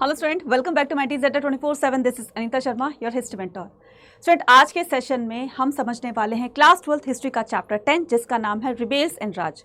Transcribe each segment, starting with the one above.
Hello student, welcome back to my tees 24/7। This is Anita Sharma, your history mentor. Student, आज के session में हम समझने वाले हैं क्लास 12th हिस्ट्री का चैप्टर 10, जिसका नाम है रिबेल्स एंड राज।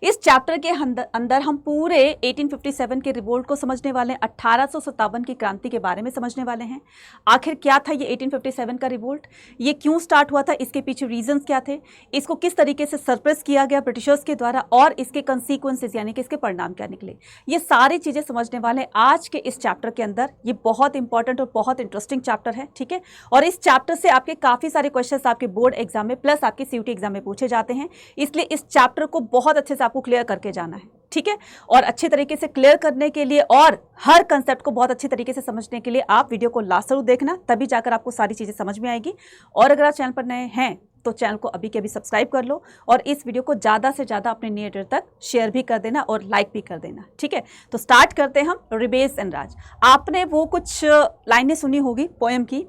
इस चैप्टर के अंदर हम पूरे 1857 के रिवोल्ट को समझने वाले हैं, 1857 की क्रांति के बारे में समझने वाले हैं। आखिर क्या था ये 1857 का रिवोल्ट, ये क्यों स्टार्ट हुआ था, इसके पीछे रीजंस क्या थे, इसको किस तरीके से सरप्रेस किया गया ब्रिटिशर्स के द्वारा और इसके कंसीक्वेंसेस यानी कि इसके परिणाम क्या निकले, ये सारी चीज़ें समझने वाले हैं आज के इस चैप्टर के अंदर। ये बहुत इंपॉर्टेंट और बहुत इंटरेस्टिंग चैप्टर है, ठीक है। और इस चैप्टर से आपके काफ़ी सारे क्वेश्चंस आपके बोर्ड एग्जाम में प्लस आपके सीयूटी एग्जाम में पूछे जाते हैं, इसलिए इस चैप्टर को बहुत अच्छे से आपको क्लियर करके जाना है, ठीक है। और अच्छे तरीके से क्लियर करने के लिए और हर कंसेप्ट को बहुत अच्छे तरीके से समझने के लिए आप वीडियो को लास्ट जरूर देखना, तभी जाकर आपको सारी चीज़ें समझ में आएगी। और अगर आप चैनल पर नए हैं तो चैनल को अभी के अभी सब्सक्राइब कर लो और इस वीडियो को ज़्यादा से ज़्यादा अपने नीडर तक शेयर भी कर देना और लाइक भी कर देना, ठीक है। तो स्टार्ट करते हैं हम रिबेल्स एंड राज। आपने वो कुछ लाइनें सुनी होगी पोएम की।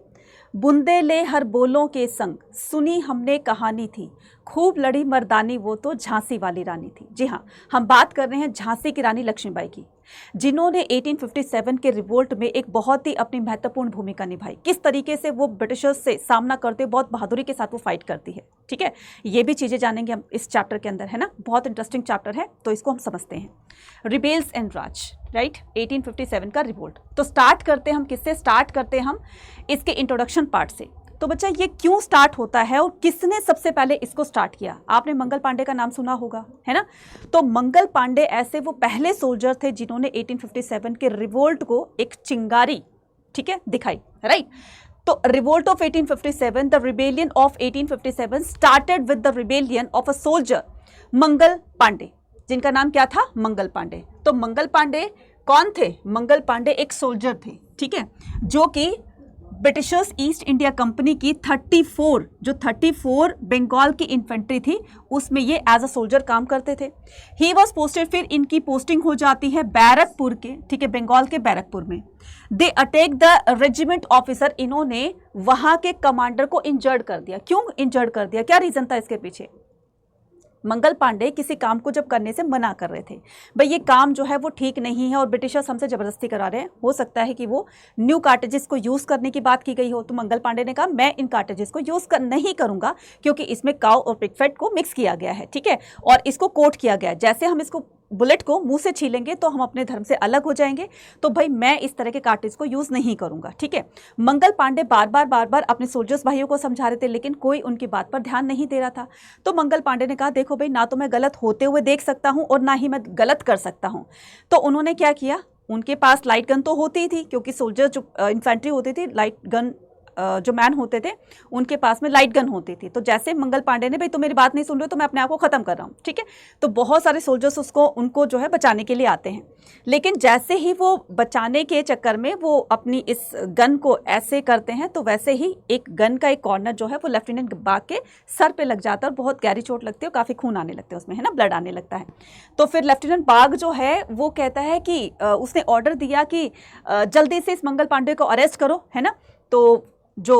बूंदे ले हर बोलों के संग, सुनी हमने कहानी थी, खूब लड़ी मर्दानी वो तो झांसी वाली रानी थी। जी हाँ, हम बात कर रहे हैं झांसी की रानी लक्ष्मीबाई की, जिन्होंने 1857 के रिवोल्ट में एक बहुत ही अपनी महत्वपूर्ण भूमिका निभाई। किस तरीके से वो ब्रिटिशर्स से सामना करते, बहुत बहादुरी के साथ वो फाइट करती है, ठीक है। ये भी चीज़ें जानेंगे हम इस चैप्टर के अंदर, है ना। बहुत इंटरेस्टिंग चैप्टर है, तो इसको हम समझते हैं। रिबेल्स एंड राज, राइट, 1857 का रिवोल्ट। तो स्टार्ट करते हैं हम किससे, स्टार्ट करते हैं हम इसके इंट्रोडक्शन पार्ट से। तो बच्चा, ये क्यों स्टार्ट होता है और किसने सबसे पहले इसको स्टार्ट किया? आपने मंगल पांडे का नाम सुना होगा, है ना। तो मंगल पांडे ऐसे वो पहले सोल्जर थे जिन्होंने 1857 के रिवोल्ट को एक चिंगारी, ठीक है, दिखाई, राइट। तो revolt of 1857, the rebellion of 1857 started with the rebellion of a soldier Mangal Pandey, जिनका नाम क्या था, मंगल पांडे। तो मंगल पांडे कौन थे? मंगल पांडे एक सोल्जर थे, ठीक है, जो कि ब्रिटिशर्स ईस्ट इंडिया कंपनी की 34 बंगाल की इन्फेंट्री थी, उसमें ये एज अ सोल्जर काम करते थे। ही वॉज पोस्टेड, फिर इनकी पोस्टिंग हो जाती है बैरकपुर के, ठीक है, बंगाल के बैरकपुर में। They attack the regiment officer, इन्होंने वहां के कमांडर को इंजर्ड कर दिया। क्यों इंजर्ड कर दिया, क्या रीजन था इसके पीछे? मंगल पांडे किसी काम को जब करने से मना कर रहे थे, भाई ये काम जो है वो ठीक नहीं है और ब्रिटिशर्स हमसे ज़बरदस्ती करा रहे हैं। हो सकता है कि वो न्यू कार्टेजेस को यूज़ करने की बात की गई हो, तो मंगल पांडे ने कहा मैं इन कार्टेजेस को यूज़ नहीं करूँगा क्योंकि इसमें काउ और पिग फैट को मिक्स किया गया है, ठीक है, और इसको कोट किया गया है। जैसे हम इसको बुलेट को मुंह से छीलेंगे तो हम अपने धर्म से अलग हो जाएंगे, तो भाई मैं इस तरह के कार्टेज को यूज़ नहीं करूंगा, ठीक है। मंगल पांडे बार बार अपने सोल्जर्स भाइयों को समझा रहे थे, लेकिन कोई उनकी बात पर ध्यान नहीं दे रहा था। तो मंगल पांडे ने कहा देखो भाई, ना तो मैं गलत होते हुए देख सकता हूं और ना ही मैं गलत कर सकता हूं। तो उन्होंने क्या किया, उनके पास लाइट गन तो होती ही थी, क्योंकि सोल्जर जो इन्फेंट्री होती थी, लाइट गन जो मैन होते थे उनके पास में लाइट गन होती थी। तो जैसे मंगल पांडे ने, भाई तुम मेरी बात नहीं सुन रहे हो तो मैं अपने आप को ख़त्म कर रहा हूँ, ठीक है। तो बहुत सारे सोल्जर्स उनको जो है बचाने के लिए आते हैं, लेकिन जैसे ही वो बचाने के चक्कर में वो अपनी इस गन को ऐसे करते हैं, तो वैसे ही एक गन का एक कॉर्नर जो है वो लेफ्टिनेंट बाग के सर पर लग जाता है और बहुत गहरी चोट लगती है और काफ़ी खून आने लगते हैं उसमें, है ना, ब्लड आने लगता है। तो फिर लेफ्टिनेंट बाग जो है वो कहता है कि उसने ऑर्डर दिया कि जल्दी से इस मंगल पांडे को अरेस्ट करो, है ना। तो जो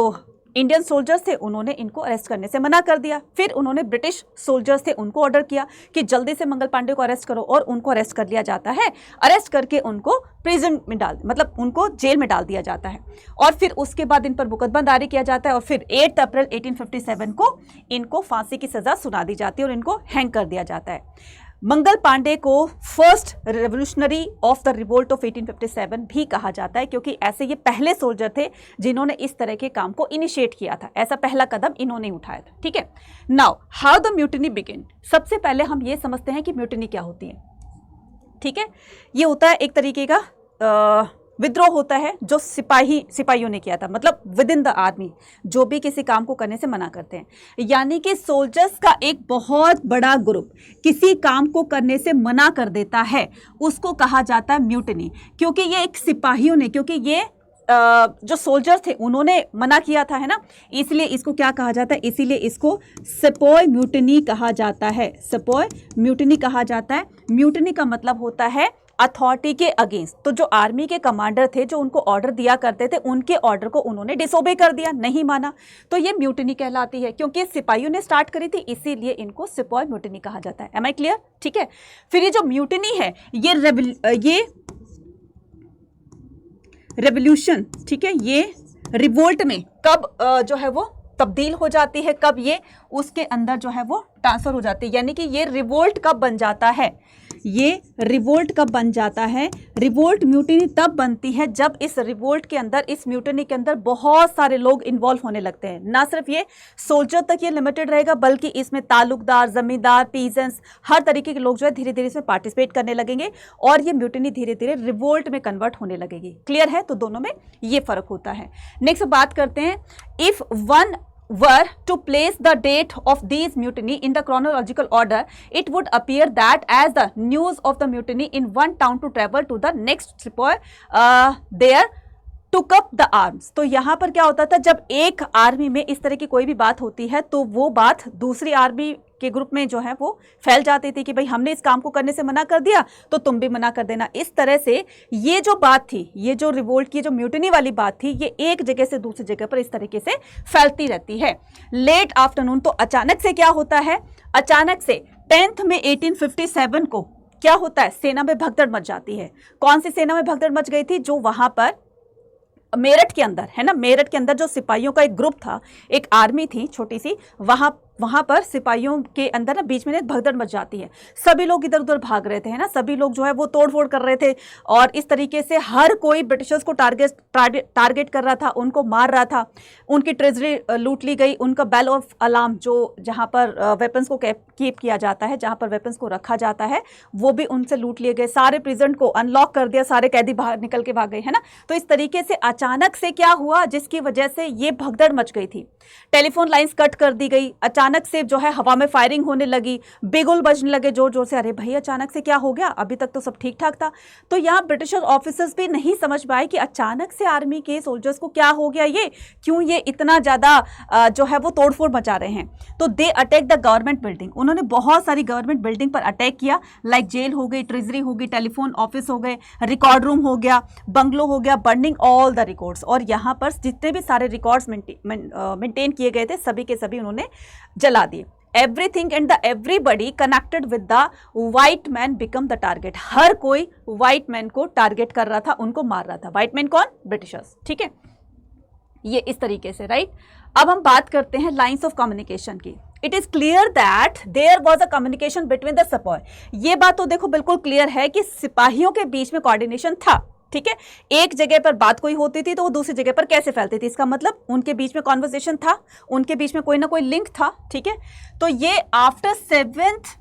इंडियन सोल्जर्स थे उन्होंने इनको अरेस्ट करने से मना कर दिया। फिर उन्होंने ब्रिटिश सोल्जर्स थे उनको ऑर्डर किया कि जल्दी से मंगल पांडे को अरेस्ट करो, और उनको अरेस्ट कर लिया जाता है। अरेस्ट करके उनको प्रिजन में मतलब उनको जेल में डाल दिया जाता है, और फिर उसके बाद इन पर मुकदमा जारी किया जाता है, और फिर 8 अप्रैल 1857 को इनको फांसी की सज़ा सुना दी जाती है और इनको हैंग कर दिया जाता है। मंगल पांडे को first revolutionary of the revolt of 1857 भी कहा जाता है, क्योंकि ऐसे ये पहले सोल्जर थे जिन्होंने इस तरह के काम को इनिशिएट किया था। ऐसा पहला कदम इन्होंने उठाया था, ठीक है। Now how the mutiny begin. सबसे पहले हम ये समझते हैं कि म्यूटिनी क्या होती है, ठीक है। ये होता है एक तरीके का विद्रोह होता है जो सिपाहियों ने किया था, मतलब विद इन द आर्मी, जो भी किसी काम को करने से मना करते हैं, यानी कि सोल्जर्स का एक बहुत बड़ा ग्रुप किसी काम को करने से मना कर देता है, उसको कहा जाता है म्यूटिनी। क्योंकि ये एक सिपाहियों ने, क्योंकि ये जो सोल्जर्स थे उन्होंने मना किया था, है ना, इसलिए इसको क्या कहा जाता है, इसीलिए इसको सेपॉय म्यूटिनी कहा जाता है। सेपॉय म्यूटिनी कहा जाता है। म्यूटिनी का मतलब होता है अथॉरिटी के अगेंस्ट। तो जो आर्मी के कमांडर थे जो उनको ऑर्डर दिया करते थे, उनके ऑर्डर को उन्होंने डिसोबे कर दिया, नहीं माना, तो ये म्यूटिनी कहलाती है। क्योंकि सिपाहियों ने स्टार्ट करी थी, इसीलिए इनको सिपॉय म्यूटिनी कहा जाता है। Am I clear? ठीक है। फिर ये जो म्यूटिनी है ये रेवोल्यूशन, ठीक है, ये रिवोल्ट में कब जो है वो तब्दील हो जाती है, कब ये उसके अंदर जो है वो ट्रांसफर हो जाती है, यानी कि ये रिवोल्ट कब बन जाता है, ये रिवोल्ट कब बन जाता है। रिवोल्ट म्यूटिनी तब बनती है जब इस रिवोल्ट के अंदर, इस म्यूटिनी के अंदर बहुत सारे लोग इन्वॉल्व होने लगते हैं। ना सिर्फ ये सोल्जर तक ये लिमिटेड रहेगा, बल्कि इसमें ताल्लुकदार, जमींदार, पीजेंट्स, हर तरीके के लोग जो है धीरे धीरे इसमें पार्टिसिपेट करने लगेंगे और ये म्यूटिनी धीरे धीरे रिवोल्ट में कन्वर्ट होने लगेगी। क्लियर है? तो दोनों में ये फर्क होता है। नेक्स्ट बात करते हैं, if one were to place the date of these mutiny in the chronological order, it would appear that as the news of the mutiny in one town to travel to the next sepoy there took up the arms। तो यहाँ पर क्या होता था, जब एक army में इस तरह की कोई भी बात होती है तो वो बात दूसरी आर्मी के ग्रुप में जो है वो फैल जाती थी कि भाई हमने इस काम को करने से मना कर दिया तो तुम भी मना कर देना। इस तरह से ये जो बात थी, ये जो रिवोल्ट की जो म्यूटिनी वाली बात थी, ये एक जगह से दूसरी जगह पर इस तरीके से फैलती रहती है। लेट आफ्टरनून, तो अचानक से क्या होता है, अचानक से 10 में 1857 को क्या होता है, सेना में भगदड़ मच जाती है। कौन सी सेना में भगदड़ मच गई थी? जो वहां पर मेरठ के अंदर है ना, मेरठ के अंदर जो सिपाहियों का एक ग्रुप था, एक आर्मी थी छोटी सी, वहां पर सिपाहियों के अंदर ना बीच में भगदड़ मच जाती है। सभी लोग इधर उधर भाग रहे थे, है ना, सभी लोग जो है वो तोड़फोड़ कर रहे थे और इस तरीके से हर कोई ब्रिटिशर्स को टारगेट कर रहा था, उनको मार रहा था। उनकी ट्रेजरी लूट ली गई, उनका बेल ऑफ अलार्म जो जहां पर वेपन्स को कीप किया जाता है, जहां पर वेपन्स को रखा जाता है, वो भी उनसे लूट लिए गए। सारे प्रिजन को अनलॉक कर दिया, सारे कैदी बाहर निकल के भाग गए, है ना। तो इस तरीके से अचानक से क्या हुआ, जिसकी वजह से ये भगदड़ मच गई थी। टेलीफोन लाइंस कट कर दी गई, अचानक से जो है हवा में फायरिंग होने लगी, बिगुल बजने लगे जोर जोर से। अरे भाई अचानक से क्या हो गया, अभी तक तो सब ठीक ठाक था। तो यहाँ ब्रिटिश ऑफिसर्स भी नहीं समझ पाए कि अचानक से आर्मी के सोल्जर्स को क्या हो गया, ये क्यों ये इतना ज्यादा जो है वो तोड़फोड़ मचा रहे हैं। तो they attack the government building, उन्होंने बहुत सारी गवर्नमेंट बिल्डिंग पर अटैक किया, लाइक जेल हो गई, ट्रेजरी हो गई, टेलीफोन ऑफिस हो गए, रिकॉर्ड रूम हो गया, बंगलो हो गया, बर्निंग ऑल द रिकॉर्ड्स। और यहाँ पर जितने भी सारे रिकॉर्ड्स मेंटेन किए गए थे सभी के सभी उन्होंने जला दिए। Everything and the everybody connected with the white man become the target. हर कोई व्हाइट मैन को टारगेट कर रहा था, उनको मार रहा था। व्हाइट मैन कौन? ब्रिटिशर्स, ठीक है, ये इस तरीके से, राइट। अब हम बात करते हैं लाइंस ऑफ कम्युनिकेशन की। It is clear that there was a communication between the sipahi. ये बात तो देखो बिल्कुल क्लियर है कि सिपाहियों के बीच में कोऑर्डिनेशन था, ठीक है। एक जगह पर बात कोई होती थी तो वो दूसरी जगह पर कैसे फैलती थी, इसका मतलब उनके बीच में कॉन्वर्सेशन था, उनके बीच में कोई ना कोई लिंक था, ठीक है। तो ये after 7th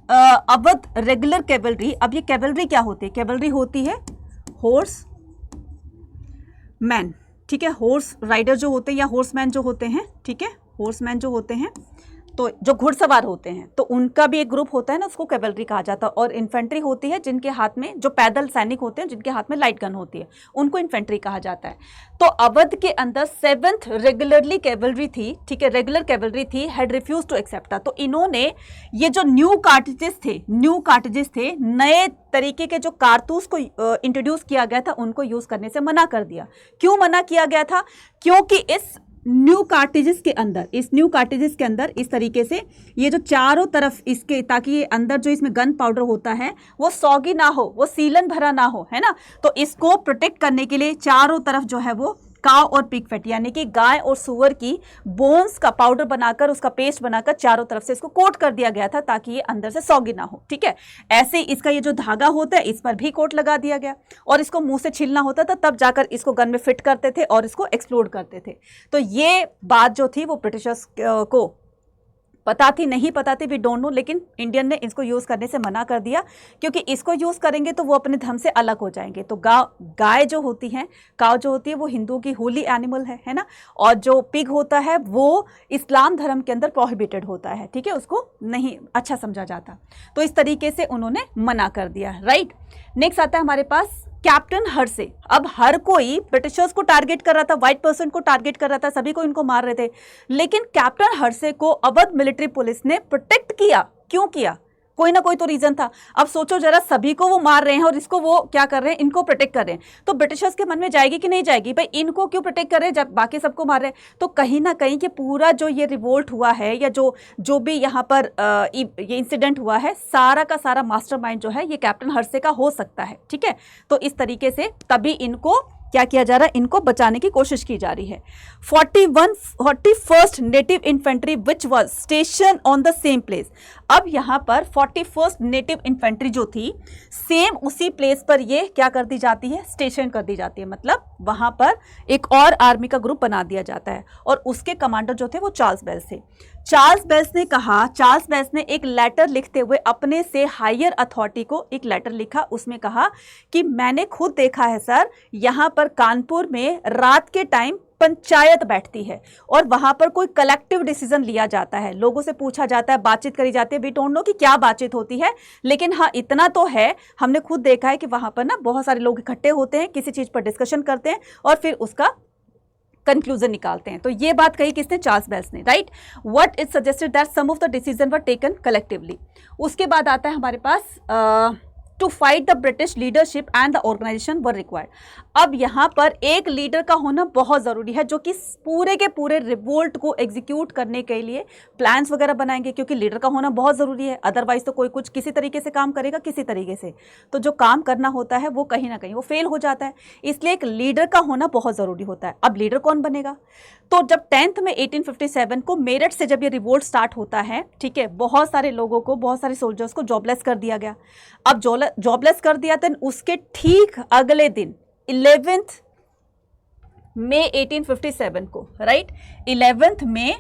Awadh regular cavalry. अब ये कैवलरी क्या होती है? कैवलरी होती है हॉर्स मैन, ठीक है, हॉर्स राइडर जो होते हैं या हॉर्स मैन जो होते हैं, ठीक है, हॉर्स मैन जो होते हैं, तो जो घुड़सवार होते हैं, तो उनका भी एक ग्रुप होता है ना, उसको कैवलरी कहा जाता है। और इन्फेंट्री होती है जिनके हाथ में, जो पैदल सैनिक होते हैं जिनके हाथ में लाइट गन होती है, उनको इन्फेंट्री कहा जाता है। तो अवध के अंदर 7th रेगुलरली कैवलरी थी, ठीक है, रेगुलर कैवलरी थी, हैड रिफ्यूज टू एक्सेप्ट। तो इन्होंने ये जो न्यू कार्ट्रिजेस थे, नए तरीके के जो कारतूस को इंट्रोड्यूस किया गया था, उनको यूज करने से मना कर दिया। क्यों मना किया गया था? क्योंकि इस न्यू कार्ट्रिजेस के अंदर इस तरीके से ये जो चारों तरफ इसके, ताकि ये अंदर जो इसमें गन पाउडर होता है वो सौगी ना हो, वो सीलन भरा ना हो, है ना। तो इसको प्रोटेक्ट करने के लिए चारों तरफ जो है वो काव और पिग फैट, यानी कि गाय और सुअर की बोन्स का पाउडर बनाकर, उसका पेस्ट बनाकर चारों तरफ से इसको कोट कर दिया गया था, ताकि ये अंदर से सौगी ना हो, ठीक है। ऐसे इसका ये जो धागा होता है इस पर भी कोट लगा दिया गया, और इसको मुंह से छीलना होता था, तब जाकर इसको गन में फिट करते थे और इसको एक्सप्लोड करते थे। तो ये बात जो थी वो ब्रिटिशर्स को पता थी, नहीं पता थी, वी डोंट नो, लेकिन इंडियन ने इसको यूज़ करने से मना कर दिया, क्योंकि इसको यूज़ करेंगे तो वो अपने धर्म से अलग हो जाएंगे। तो गाय जो होती है, काव जो होती है, वो हिंदुओं की होली एनिमल है ना, और जो पिग होता है वो इस्लाम धर्म के अंदर प्रोहिबिटेड होता है, ठीक है, उसको नहीं अच्छा समझा जाता। तो इस तरीके से उन्होंने मना कर दिया, राइट। नेक्स्ट आता है हमारे पास कैप्टन हर्से। अब हर कोई ब्रिटिशर्स को टारगेट कर रहा था, व्हाइट पर्सन को टारगेट कर रहा था, सभी को इनको मार रहे थे, लेकिन कैप्टन हर्से को अवध मिलिट्री पुलिस ने प्रोटेक्ट किया। क्यों किया? कोई ना कोई तो रीजन था। अब सोचो जरा, सभी को वो मार रहे हैं और इसको वो क्या कर रहे हैं, इनको प्रोटेक्ट कर रहे हैं, तो ब्रिटिशर्स के मन में जाएगी कि नहीं जाएगी, भाई इनको क्यों प्रोटेक्ट कर रहे हैं जब बाकी सबको मार रहे हैं। तो कहीं ना कहीं कि पूरा जो ये रिवोल्ट हुआ है, या जो भी यहाँ पर ये इंसिडेंट हुआ है, सारा का सारा मास्टरमाइंड जो है ये कैप्टन हर्से का हो सकता है, ठीक है। तो इस तरीके से तभी इनको क्या किया जा रहा है, इनको बचाने की कोशिश की जा रही है। 41st native infantry which was station on the same place. अब यहाँ पर 41st नेटिव इन्फेंट्री जो थी सेम उसी प्लेस पर ये क्या कर दी जाती है, स्टेशन कर दी जाती है, मतलब वहां पर एक और आर्मी का ग्रुप बना दिया जाता है और उसके कमांडर जो थे वो चार्ल्स बेल्स थे। चार्ल्स बेल्स ने कहा, चार्ल्स बेल्स ने एक लेटर लिखते हुए अपने से हायर अथॉरिटी को एक लेटर लिखा, उसमें कहा कि मैंने खुद देखा है सर, यहाँ पर कानपुर में रात के टाइम पंचायत बैठती है और वहां पर कोई कलेक्टिव डिसीजन लिया जाता है, लोगों से पूछा जाता है, बातचीत करी जाती है। वी डोंट नो कि क्या बातचीत होती है, लेकिन हाँ इतना तो है, हमने खुद देखा है कि वहां पर ना बहुत सारे लोग इकट्ठे होते हैं, किसी चीज पर डिस्कशन करते हैं और फिर उसका कंक्लूजन निकालते हैं। तो ये बात कही किसने, चार्ल्स बेल्स ने, right. What is suggested that some of the decision were taken collectively. उसके बाद आता है हमारे पास to fight the British leadership and the organisation were required. अब यहाँ पर एक लीडर का होना बहुत ज़रूरी है जो कि पूरे के पूरे रिवोल्ट को एग्जीक्यूट करने के लिए प्लान्स वगैरह बनाएंगे, क्योंकि लीडर का होना बहुत ज़रूरी है, अदरवाइज तो कोई कुछ किसी तरीके से काम करेगा, किसी तरीके से तो जो काम करना होता है वो कहीं ना कहीं वो फेल हो जाता है, इसलिए एक लीडर का होना बहुत ज़रूरी होता है। अब लीडर कौन बनेगा, तो जब 10th में 1857 को मेरठ से जब ये रिवोल्ट स्टार्ट होता है, ठीक है, बहुत सारे लोगों को, बहुत सारे सोल्जर्स को जॉबलेस कर दिया गया। अब जॉबलेस कर दिया था, उसके ठीक अगले दिन 11th मई 1857 को, राइट, 11th मई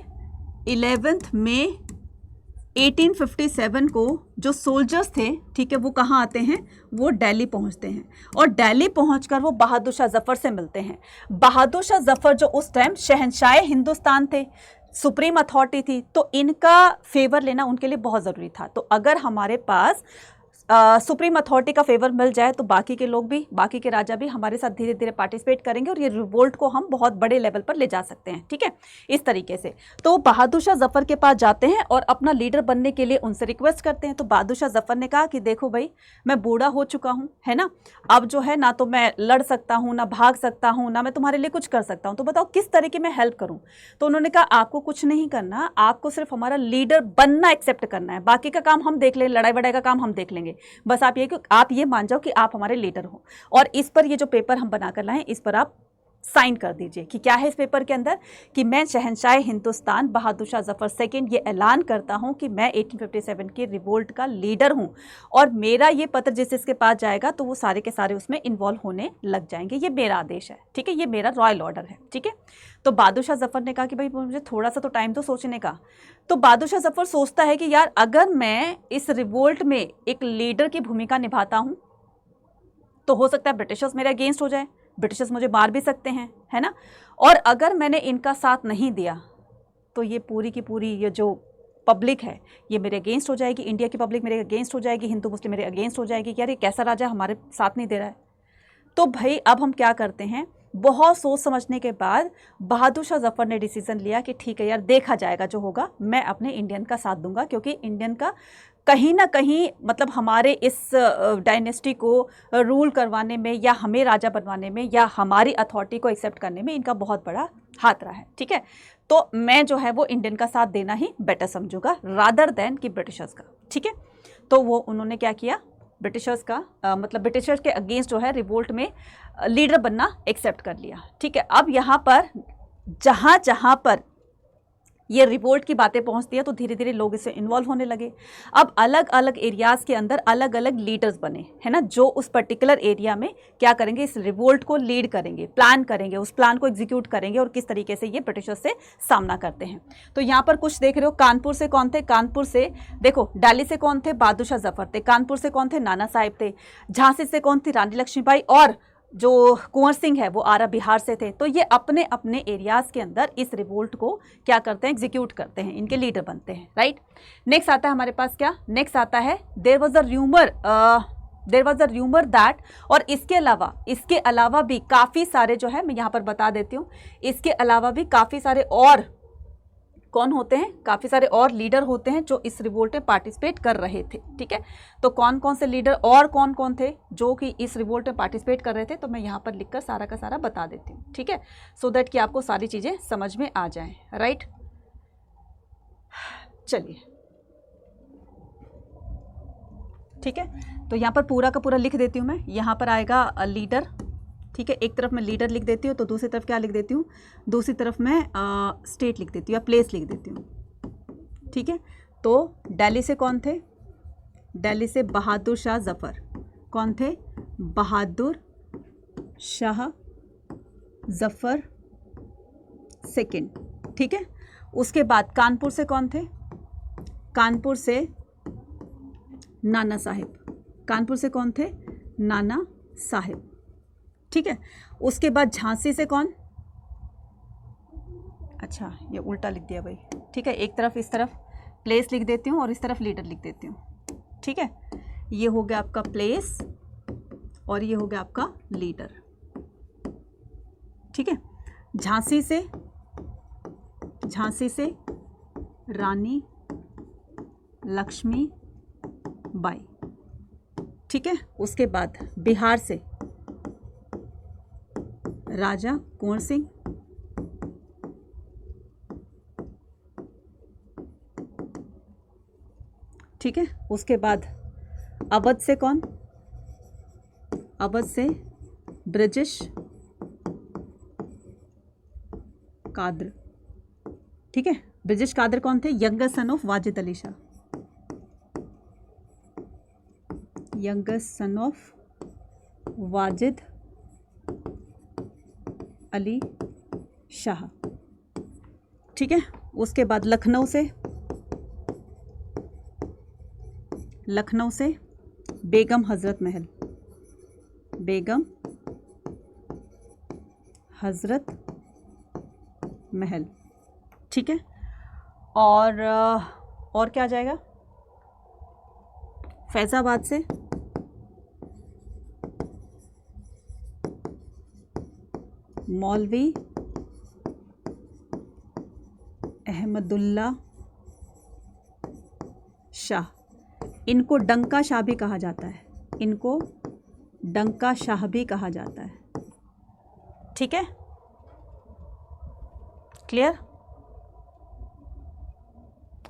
1857 को जो सोल्जर्स थे, ठीक है, वो कहाँ आते हैं, वो दिल्ली पहुंचते हैं और दिल्ली पहुंचकर वो बहादुर शाह जफर से मिलते हैं। बहादुर शाह जफर जो उस टाइम शहंशाह हिंदुस्तान थे, सुप्रीम अथॉरिटी थी, तो इनका फेवर लेना उनके लिए बहुत ज़रूरी था। तो अगर हमारे पास सुप्रीम अथॉरिटी का फेवर मिल जाए तो बाकी के लोग भी, बाकी के राजा भी हमारे साथ धीरे धीरे पार्टिसिपेट करेंगे और ये रिवोल्ट को हम बहुत बड़े लेवल पर ले जा सकते हैं, ठीक है, इस तरीके से। तो बहादुर शाह जफर के पास जाते हैं और अपना लीडर बनने के लिए उनसे रिक्वेस्ट करते हैं। तो बहादुर शाह जफर ने कहा कि देखो भाई, मैं बूढ़ा हो चुका हूँ, है ना, अब जो है ना तो मैं लड़ सकता हूँ, ना भाग सकता हूँ, ना मैं तुम्हारे लिए कुछ कर सकता हूँ, तो बताओ किस तरीके मैं हेल्प करूँ। तो उन्होंने कहा आपको कुछ नहीं करना, आपको सिर्फ हमारा लीडर बनना एक्सेप्ट करना है, बाकी का काम हम देख लेंगे, लड़ाई वड़ाई का काम हम देख लेंगे, बस आप ये मान जाओ कि आप हमारे लीडर हो। और इस पर ये जो पेपर हम बनाकर लाए, इस पर आप साइन कर दीजिए कि क्या है इस पेपर के अंदर, कि मैं शहंशाह हिंदुस्तान बहादुर शाह जफर सेकंड ये ऐलान करता हूं कि मैं 1857 के रिवोल्ट का लीडर हूं और मेरा ये पत्र जिसके पास जाएगा तो वो सारे के सारे उसमें इन्वॉल्व होने लग जाएंगे, ये मेरा आदेश है, ठीक है, ये मेरा रॉयल ऑर्डर है, ठीक है। तो बहादुर शाह जफर ने कहा कि भाई मुझे थोड़ा सा तो टाइम तो सोचने का। तो बहादुर शाह जफर सोचता है कि यार अगर मैं इस रिवोल्ट में एक लीडर की भूमिका निभाता हूं तो हो सकता है ब्रिटिशर्स मेरे अगेंस्ट हो जाए, ब्रिटिशर्स मुझे मार भी सकते हैं, है ना, और अगर मैंने इनका साथ नहीं दिया तो ये पूरी की पूरी ये जो पब्लिक है ये मेरे अगेंस्ट हो जाएगी, इंडिया की पब्लिक मेरे अगेंस्ट हो जाएगी, हिंदू मुस्लिम मेरे अगेंस्ट हो जाएगी कि यार ये कैसा राजा हमारे साथ नहीं दे रहा है। तो भाई अब हम क्या करते हैं, बहुत सोच समझने के बाद बहादुर शाह जफर ने डिसीजन लिया कि ठीक है यार, देखा जाएगा जो होगा, मैं अपने इंडियन का साथ दूंगा, क्योंकि इंडियन का कहीं ना कहीं मतलब हमारे इस डायनेस्टी को रूल करवाने में या हमें राजा बनवाने में या हमारी अथॉरिटी को एक्सेप्ट करने में इनका बहुत बड़ा हाथ रहा है, ठीक है। तो मैं जो है वो इंडियन का साथ देना ही बेटर समझूंगा रादर देन कि ब्रिटिशर्स का, ठीक है। तो वो उन्होंने क्या किया, ब्रिटिशर्स का मतलब ब्रिटिशर्स के अगेंस्ट जो है रिवोल्ट में लीडर बनना एक्सेप्ट कर लिया, ठीक है। अब यहाँ पर जहाँ जहाँ पर ये रिवोल्ट की बातें पहुंचती है तो धीरे धीरे लोग इससे इन्वॉल्व होने लगे। अब अलग अलग एरियाज़ के अंदर अलग अलग लीडर्स बने, है ना, जो उस पर्टिकुलर एरिया में क्या करेंगे, इस रिवोल्ट को लीड करेंगे, प्लान करेंगे, उस प्लान को एग्जीक्यूट करेंगे और किस तरीके से ये ब्रिटिशर्स से सामना करते हैं। तो यहाँ पर कुछ देख रहे हो, कानपुर से कौन थे, कानपुर से देखो, दिल्ली से कौन थे, बहादुर शाह जफर थे, कानपुर से कौन थे, नाना साहिब थे, झांसी से कौन थी, रानी लक्ष्मीबाई, और जो कुंवर सिंह है वो आरा बिहार से थे। तो ये अपने अपने एरियाज़ के अंदर इस रिवोल्ट को क्या करते हैं, एग्जीक्यूट करते हैं, इनके लीडर बनते हैं, राइट। नेक्स्ट आता है हमारे पास क्या, नेक्स्ट आता है there was a rumour that, और इसके अलावा भी काफ़ी सारे जो है मैं यहाँ पर बता देती हूँ, इसके अलावा भी काफ़ी सारे और कौन होते हैं, काफ़ी सारे और लीडर होते हैं जो इस रिवोल्ट में पार्टिसिपेट कर रहे थे, ठीक है। तो कौन कौन से लीडर और कौन कौन थे जो कि इस रिवोल्ट में पार्टिसिपेट कर रहे थे, तो मैं यहाँ पर लिखकर सारा का सारा बता देती हूँ, ठीक है, सो दैट कि आपको सारी चीज़ें समझ में आ जाएं, राइट। चलिए ठीक है, तो यहाँ पर पूरा का पूरा लिख देती हूँ मैं। यहाँ पर आएगा लीडर, ठीक है, एक तरफ मैं लीडर लिख देती हूँ तो दूसरी तरफ क्या लिख देती हूँ, दूसरी तरफ मैं स्टेट लिख देती हूँ या प्लेस लिख देती हूँ। ठीक है, तो दिल्ली से कौन थे, दिल्ली से बहादुर शाह जफ़र। कौन थे, बहादुर शाह जफ़र सेकंड। ठीक है, उसके बाद कानपुर से कौन थे, कानपुर से नाना साहिब। कानपुर से कौन थे, नाना साहिब। ठीक है, उसके बाद झांसी से कौन, अच्छा ये उल्टा लिख दिया भाई। ठीक है, एक तरफ इस तरफ प्लेस लिख देती हूँ और इस तरफ लीडर लिख देती हूँ। ठीक है, ये हो गया आपका प्लेस और ये हो गया आपका लीडर। ठीक है, झांसी से रानी लक्ष्मी बाई। ठीक है, उसके बाद बिहार से राजा कुंवर सिंह। ठीक है, उसके बाद अवध से कौन, अवध से ब्रिजेश कादर। ठीक है, ब्रिजेश कादर कौन थे, younger son of Wajid Ali Shah. Younger son of Wajid Ali Shah. ठीक है, उसके बाद लखनऊ से बेगम हज़रत महल। बेगम हज़रत महल। ठीक है, और क्या आ जाएगा, फैज़ाबाद से मौलवी अहमदुल्ला शाह। इनको डंका शाह भी कहा जाता है, इनको डंका शाह भी कहा जाता है। ठीक है, क्लियर,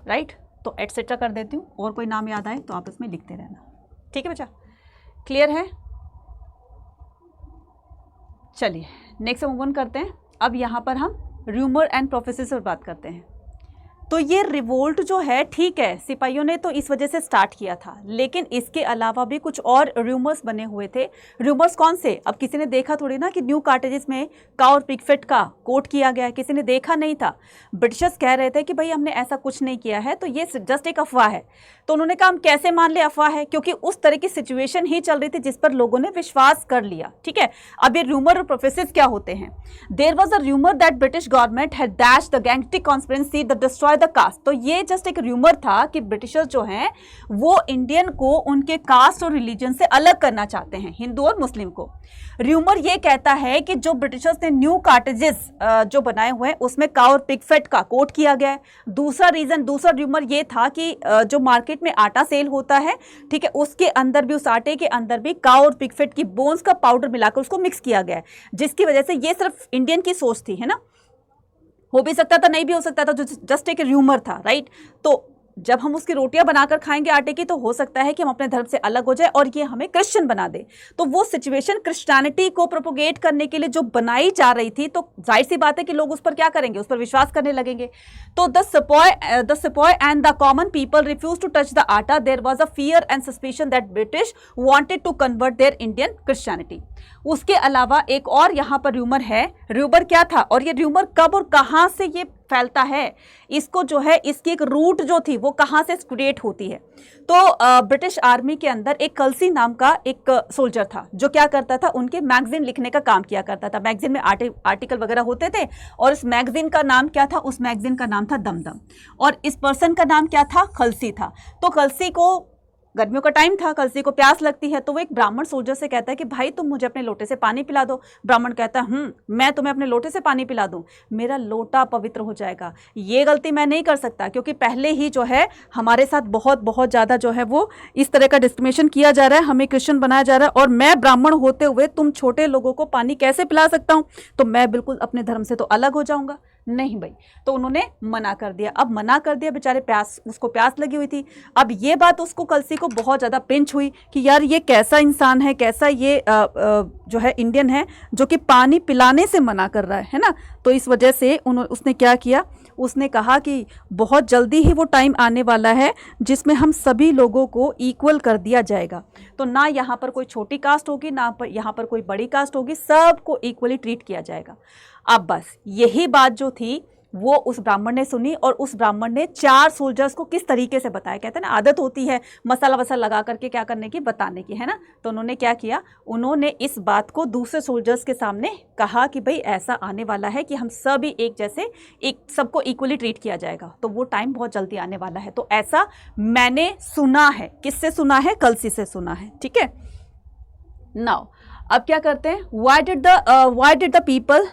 राइट। तो एटसेट्रा कर देती हूँ, और कोई नाम याद आए तो आप इसमें लिखते रहना। ठीक है बच्चा, क्लियर है। चलिए नेक्स्ट मूव ऑन करते हैं। अब यहाँ पर हम र्यूमर एंड प्रोफेसीज पर बात करते हैं। तो ये रिवोल्ट जो है, ठीक है, सिपाहियों ने तो इस वजह से स्टार्ट किया था, लेकिन इसके अलावा भी कुछ और र्यूमर्स बने हुए थे। र्यूमर्स कौन से, अब किसी ने देखा थोड़ी ना कि न्यू कार्टेजेस में काउ और पिगफेट का कोट किया गया है, किसी ने देखा नहीं था। ब्रिटिशर्स कह रहे थे कि भाई हमने ऐसा कुछ नहीं किया है, तो ये जस्ट एक अफवाह है। तो उन्होंने कहा हम कैसे मान ले अफवाह है, क्योंकि उस तरह की सिचुएशन ही चल रही थी जिस पर लोगों ने विश्वास कर लिया। ठीक है, अब ये र्यूमर और प्रोफेसीज क्या होते हैं। There was a rumour that British government had dash the gangetic conspiracy the destroy the caste. तो ये जस्ट एक र्यूमर था कि ब्रिटिशर्स जो हैं वो इंडियन को उनके कास्ट और रिलीजन से अलग करना चाहते हैं, हिंदू और मुस्लिम को। र्यूमर ये कहता है कि जो ब्रिटिशर्स ने न्यू कार्टेजेस जो बनाए हुए हैं उसमें काउ और पिगफेट का कोट किया गया है। दूसरा र्यूमर ये था कि जो मार्केट में आटा सेल होता है, ठीक है, उसके अंदर भी, उस आटे के अंदर भी काउ और पिगफेट की बोन्स का पाउडर मिलाकर उसको मिक्स किया गया है, जिसकी वजह से ये सिर्फ इंडियन की सोच थी, है ना। हो भी सकता था, नहीं भी हो सकता था, जो जस्ट एक र्यूमर था, राइट। तो जब हम उसकी रोटियां बनाकर खाएंगे आटे की, तो हो सकता है कि हम अपने धर्म से अलग हो जाए और ये हमें क्रिश्चियन बना दे। तो वो सिचुएशन क्रिश्चियनिटी को प्रोपोगेट करने के लिए जो बनाई जा रही थी, तो जाहिर सी बात है कि लोग उस पर क्या करेंगे, उस पर विश्वास करने लगेंगे। तो the sepoy and the common people refuse to touch the atta. There was a fear and suspicion that British wanted to convert their Indian Christianity. उसके अलावा एक और यहाँ पर र्यूमर है। र्यूमर क्या था और ये र्यूमर कब और कहाँ से ये फैलता है, इसको जो है, इसकी एक रूट जो थी वो कहाँ से क्रिएट होती है। तो ब्रिटिश आर्मी के अंदर एक कल्सी नाम का एक सोल्जर था, जो क्या करता था, उनके मैगजीन लिखने का काम किया करता था। मैगजीन में आर्टिकल वगैरह होते थे, और इस मैगजीन का नाम क्या था, उस मैगजीन का नाम था दमदम, और इस पर्सन का नाम क्या था, खलसी था। तो खलसी को, गर्मियों का टाइम था, कलसी को प्यास लगती है, तो वो एक ब्राह्मण सोल्जर से कहता है कि भाई तुम मुझे अपने लोटे से पानी पिला दो। ब्राह्मण कहता है मैं तुम्हें अपने लोटे से पानी पिला दूं, मेरा लोटा पवित्र हो जाएगा। ये गलती मैं नहीं कर सकता, क्योंकि पहले ही जो है हमारे साथ बहुत ज़्यादा जो है वो इस तरह का डिस्क्रिमिनेशन किया जा रहा है, हमें क्रिश्चियन बनाया जा रहा है, और मैं ब्राह्मण होते हुए तुम छोटे लोगों को पानी कैसे पिला सकता हूँ, तो मैं बिल्कुल अपने धर्म से तो अलग हो जाऊँगा। नहीं भाई, तो उन्होंने मना कर दिया। अब मना कर दिया, बेचारे प्यास, उसको प्यास लगी हुई थी। अब ये बात उसको कलसी को बहुत ज़्यादा पिंच हुई कि यार ये कैसा इंसान है, कैसा ये जो है इंडियन है जो कि पानी पिलाने से मना कर रहा है ना। तो इस वजह से उसने क्या किया, उसने कहा कि बहुत जल्दी ही वो टाइम आने वाला है जिसमें हम सभी लोगों को इक्वल कर दिया जाएगा। तो ना यहाँ पर कोई छोटी कास्ट होगी, ना यहाँ पर कोई बड़ी कास्ट होगी, सबको इक्वली ट्रीट किया जाएगा। अब बस यही बात जो थी वो उस ब्राह्मण ने सुनी, और उस ब्राह्मण ने 4 सोल्जर्स को किस तरीके से बताया। कहते हैं ना आदत होती है मसाला वसाला लगा करके क्या करने की, बताने की, है ना। तो उन्होंने क्या किया, उन्होंने इस बात को दूसरे सोल्जर्स के सामने कहा कि भाई ऐसा आने वाला है कि हम सभी एक जैसे, एक सबको इक्वली ट्रीट किया जाएगा, तो वो टाइम बहुत जल्दी आने वाला है। तो ऐसा मैंने सुना है। किससे सुना है? कलसी से सुना है, ठीक है। नाउ अब क्या करते हैं, why did the people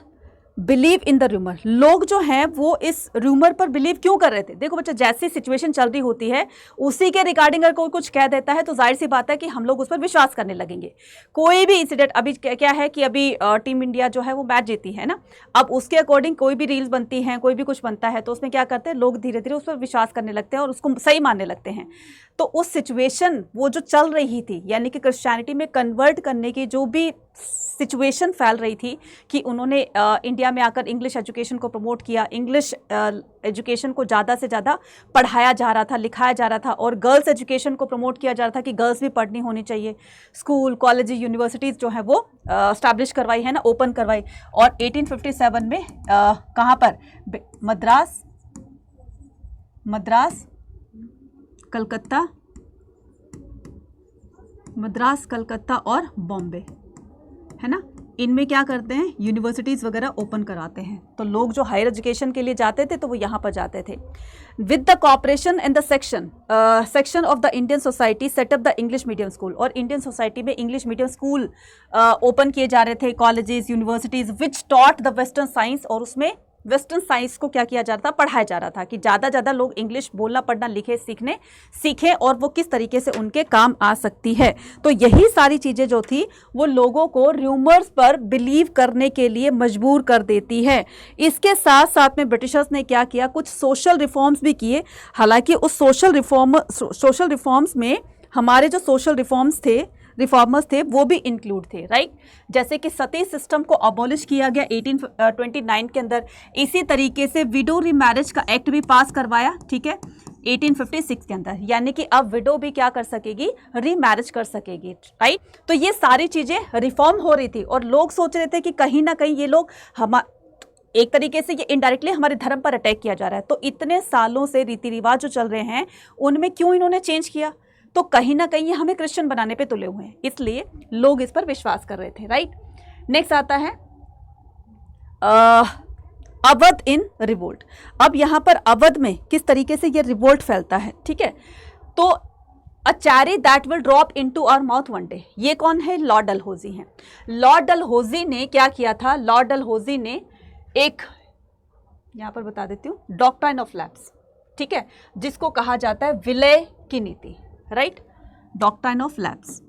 believe in the rumour. लोग जो हैं वो इस रूमर पर बिलीव क्यों कर रहे थे? देखो बच्चा, जैसी सिचुएशन चल रही होती है उसी के रिगार्डिंग अगर कोई कुछ कह देता है तो जाहिर सी बात है कि हम लोग उस पर विश्वास करने लगेंगे। कोई भी इंसिडेंट, अभी क्या है कि अभी टीम इंडिया जो है वो मैच जीती है ना, अब उसके अकॉर्डिंग कोई भी रील्स बनती हैं, कोई भी कुछ बनता है, तो उसमें क्या करते हैं लोग, धीरे धीरे उस पर विश्वास करने लगते हैं और उसको सही मानने लगते हैं। तो उस सिचुएशन वो जो चल रही थी, यानी कि क्रिश्चियनिटी में कन्वर्ट करने की जो भी सिचुएशन फैल रही थी कि उन्होंने इंडिया में आकर इंग्लिश एजुकेशन को प्रमोट किया, इंग्लिश एजुकेशन को ज़्यादा से ज़्यादा पढ़ाया जा रहा था, लिखाया जा रहा था, और गर्ल्स एजुकेशन को प्रमोट किया जा रहा था कि गर्ल्स भी पढ़नी होनी चाहिए। स्कूल, कॉलेज, यूनिवर्सिटीज़ जो है वो स्टैब्लिश करवाई है ना, ओपन करवाई। और 1857 में कहाँ पर? मद्रास, कलकत्ता और बॉम्बे, है ना, इनमें क्या करते हैं, यूनिवर्सिटीज़ वगैरह ओपन कराते हैं। तो लोग जो हायर एजुकेशन के लिए जाते थे तो वो यहाँ पर जाते थे। With the cooperation and the section of the Indian society setup the English medium school. और इंडियन सोसाइटी में इंग्लिश मीडियम स्कूल ओपन किए जा रहे थे, colleges, universities, which taught the western science. और उसमें वेस्टर्न साइंस को क्या किया जा रहा था, पढ़ाया जा रहा था कि ज़्यादा लोग इंग्लिश बोलना, पढ़ना, सीखें और वो किस तरीके से उनके काम आ सकती है। तो यही सारी चीज़ें जो थी वो लोगों को र्यूमर्स पर बिलीव करने के लिए मजबूर कर देती है। इसके साथ साथ में ब्रिटिशर्स ने क्या किया, कुछ सोशल रिफॉर्म्स भी किए। हालांकि उस सोशल रिफॉर्म्स में हमारे जो सोशल रिफॉर्मर्स थे वो भी इंक्लूड थे, राइट। जैसे कि सती सिस्टम को अबॉलिश किया गया 1829 के अंदर। इसी तरीके से विडो रीमैरिज का एक्ट भी पास करवाया, ठीक है, 1856 के अंदर, यानी कि अब विडो भी क्या कर सकेगी, रीमैरिज कर सकेगी, राइट। तो ये सारी चीज़ें रिफॉर्म हो रही थी और लोग सोच रहे थे कि कहीं ना कहीं ये लोग एक तरीके से ये इनडायरेक्टली हमारे धर्म पर अटैक किया जा रहा है। तो इतने सालों से रीति रिवाज जो चल रहे हैं उनमें क्यों इन्होंने चेंज किया, तो कहीं ना कहीं ये हमें क्रिश्चियन बनाने पे तुले हुए हैं, इसलिए लोग इस पर विश्वास कर रहे थे, राइट। नेक्स्ट आता है अवध इन रिवोल्ट। अब यहाँ पर अवध में किस तरीके से ये रिवोल्ट फैलता है, ठीक है। तो a cherry that will drop into our mouth one day. ये कौन है? लॉर्ड डलहौजी हैं। लॉर्ड डलहौजी ने क्या किया था, लॉर्ड डलहौजी ने एक, यहाँ पर बता देती हूँ, डॉक्ट्राइन ऑफ लैप्स, ठीक है, जिसको कहा जाता है विलय की नीति, right. Doctrine of lapse,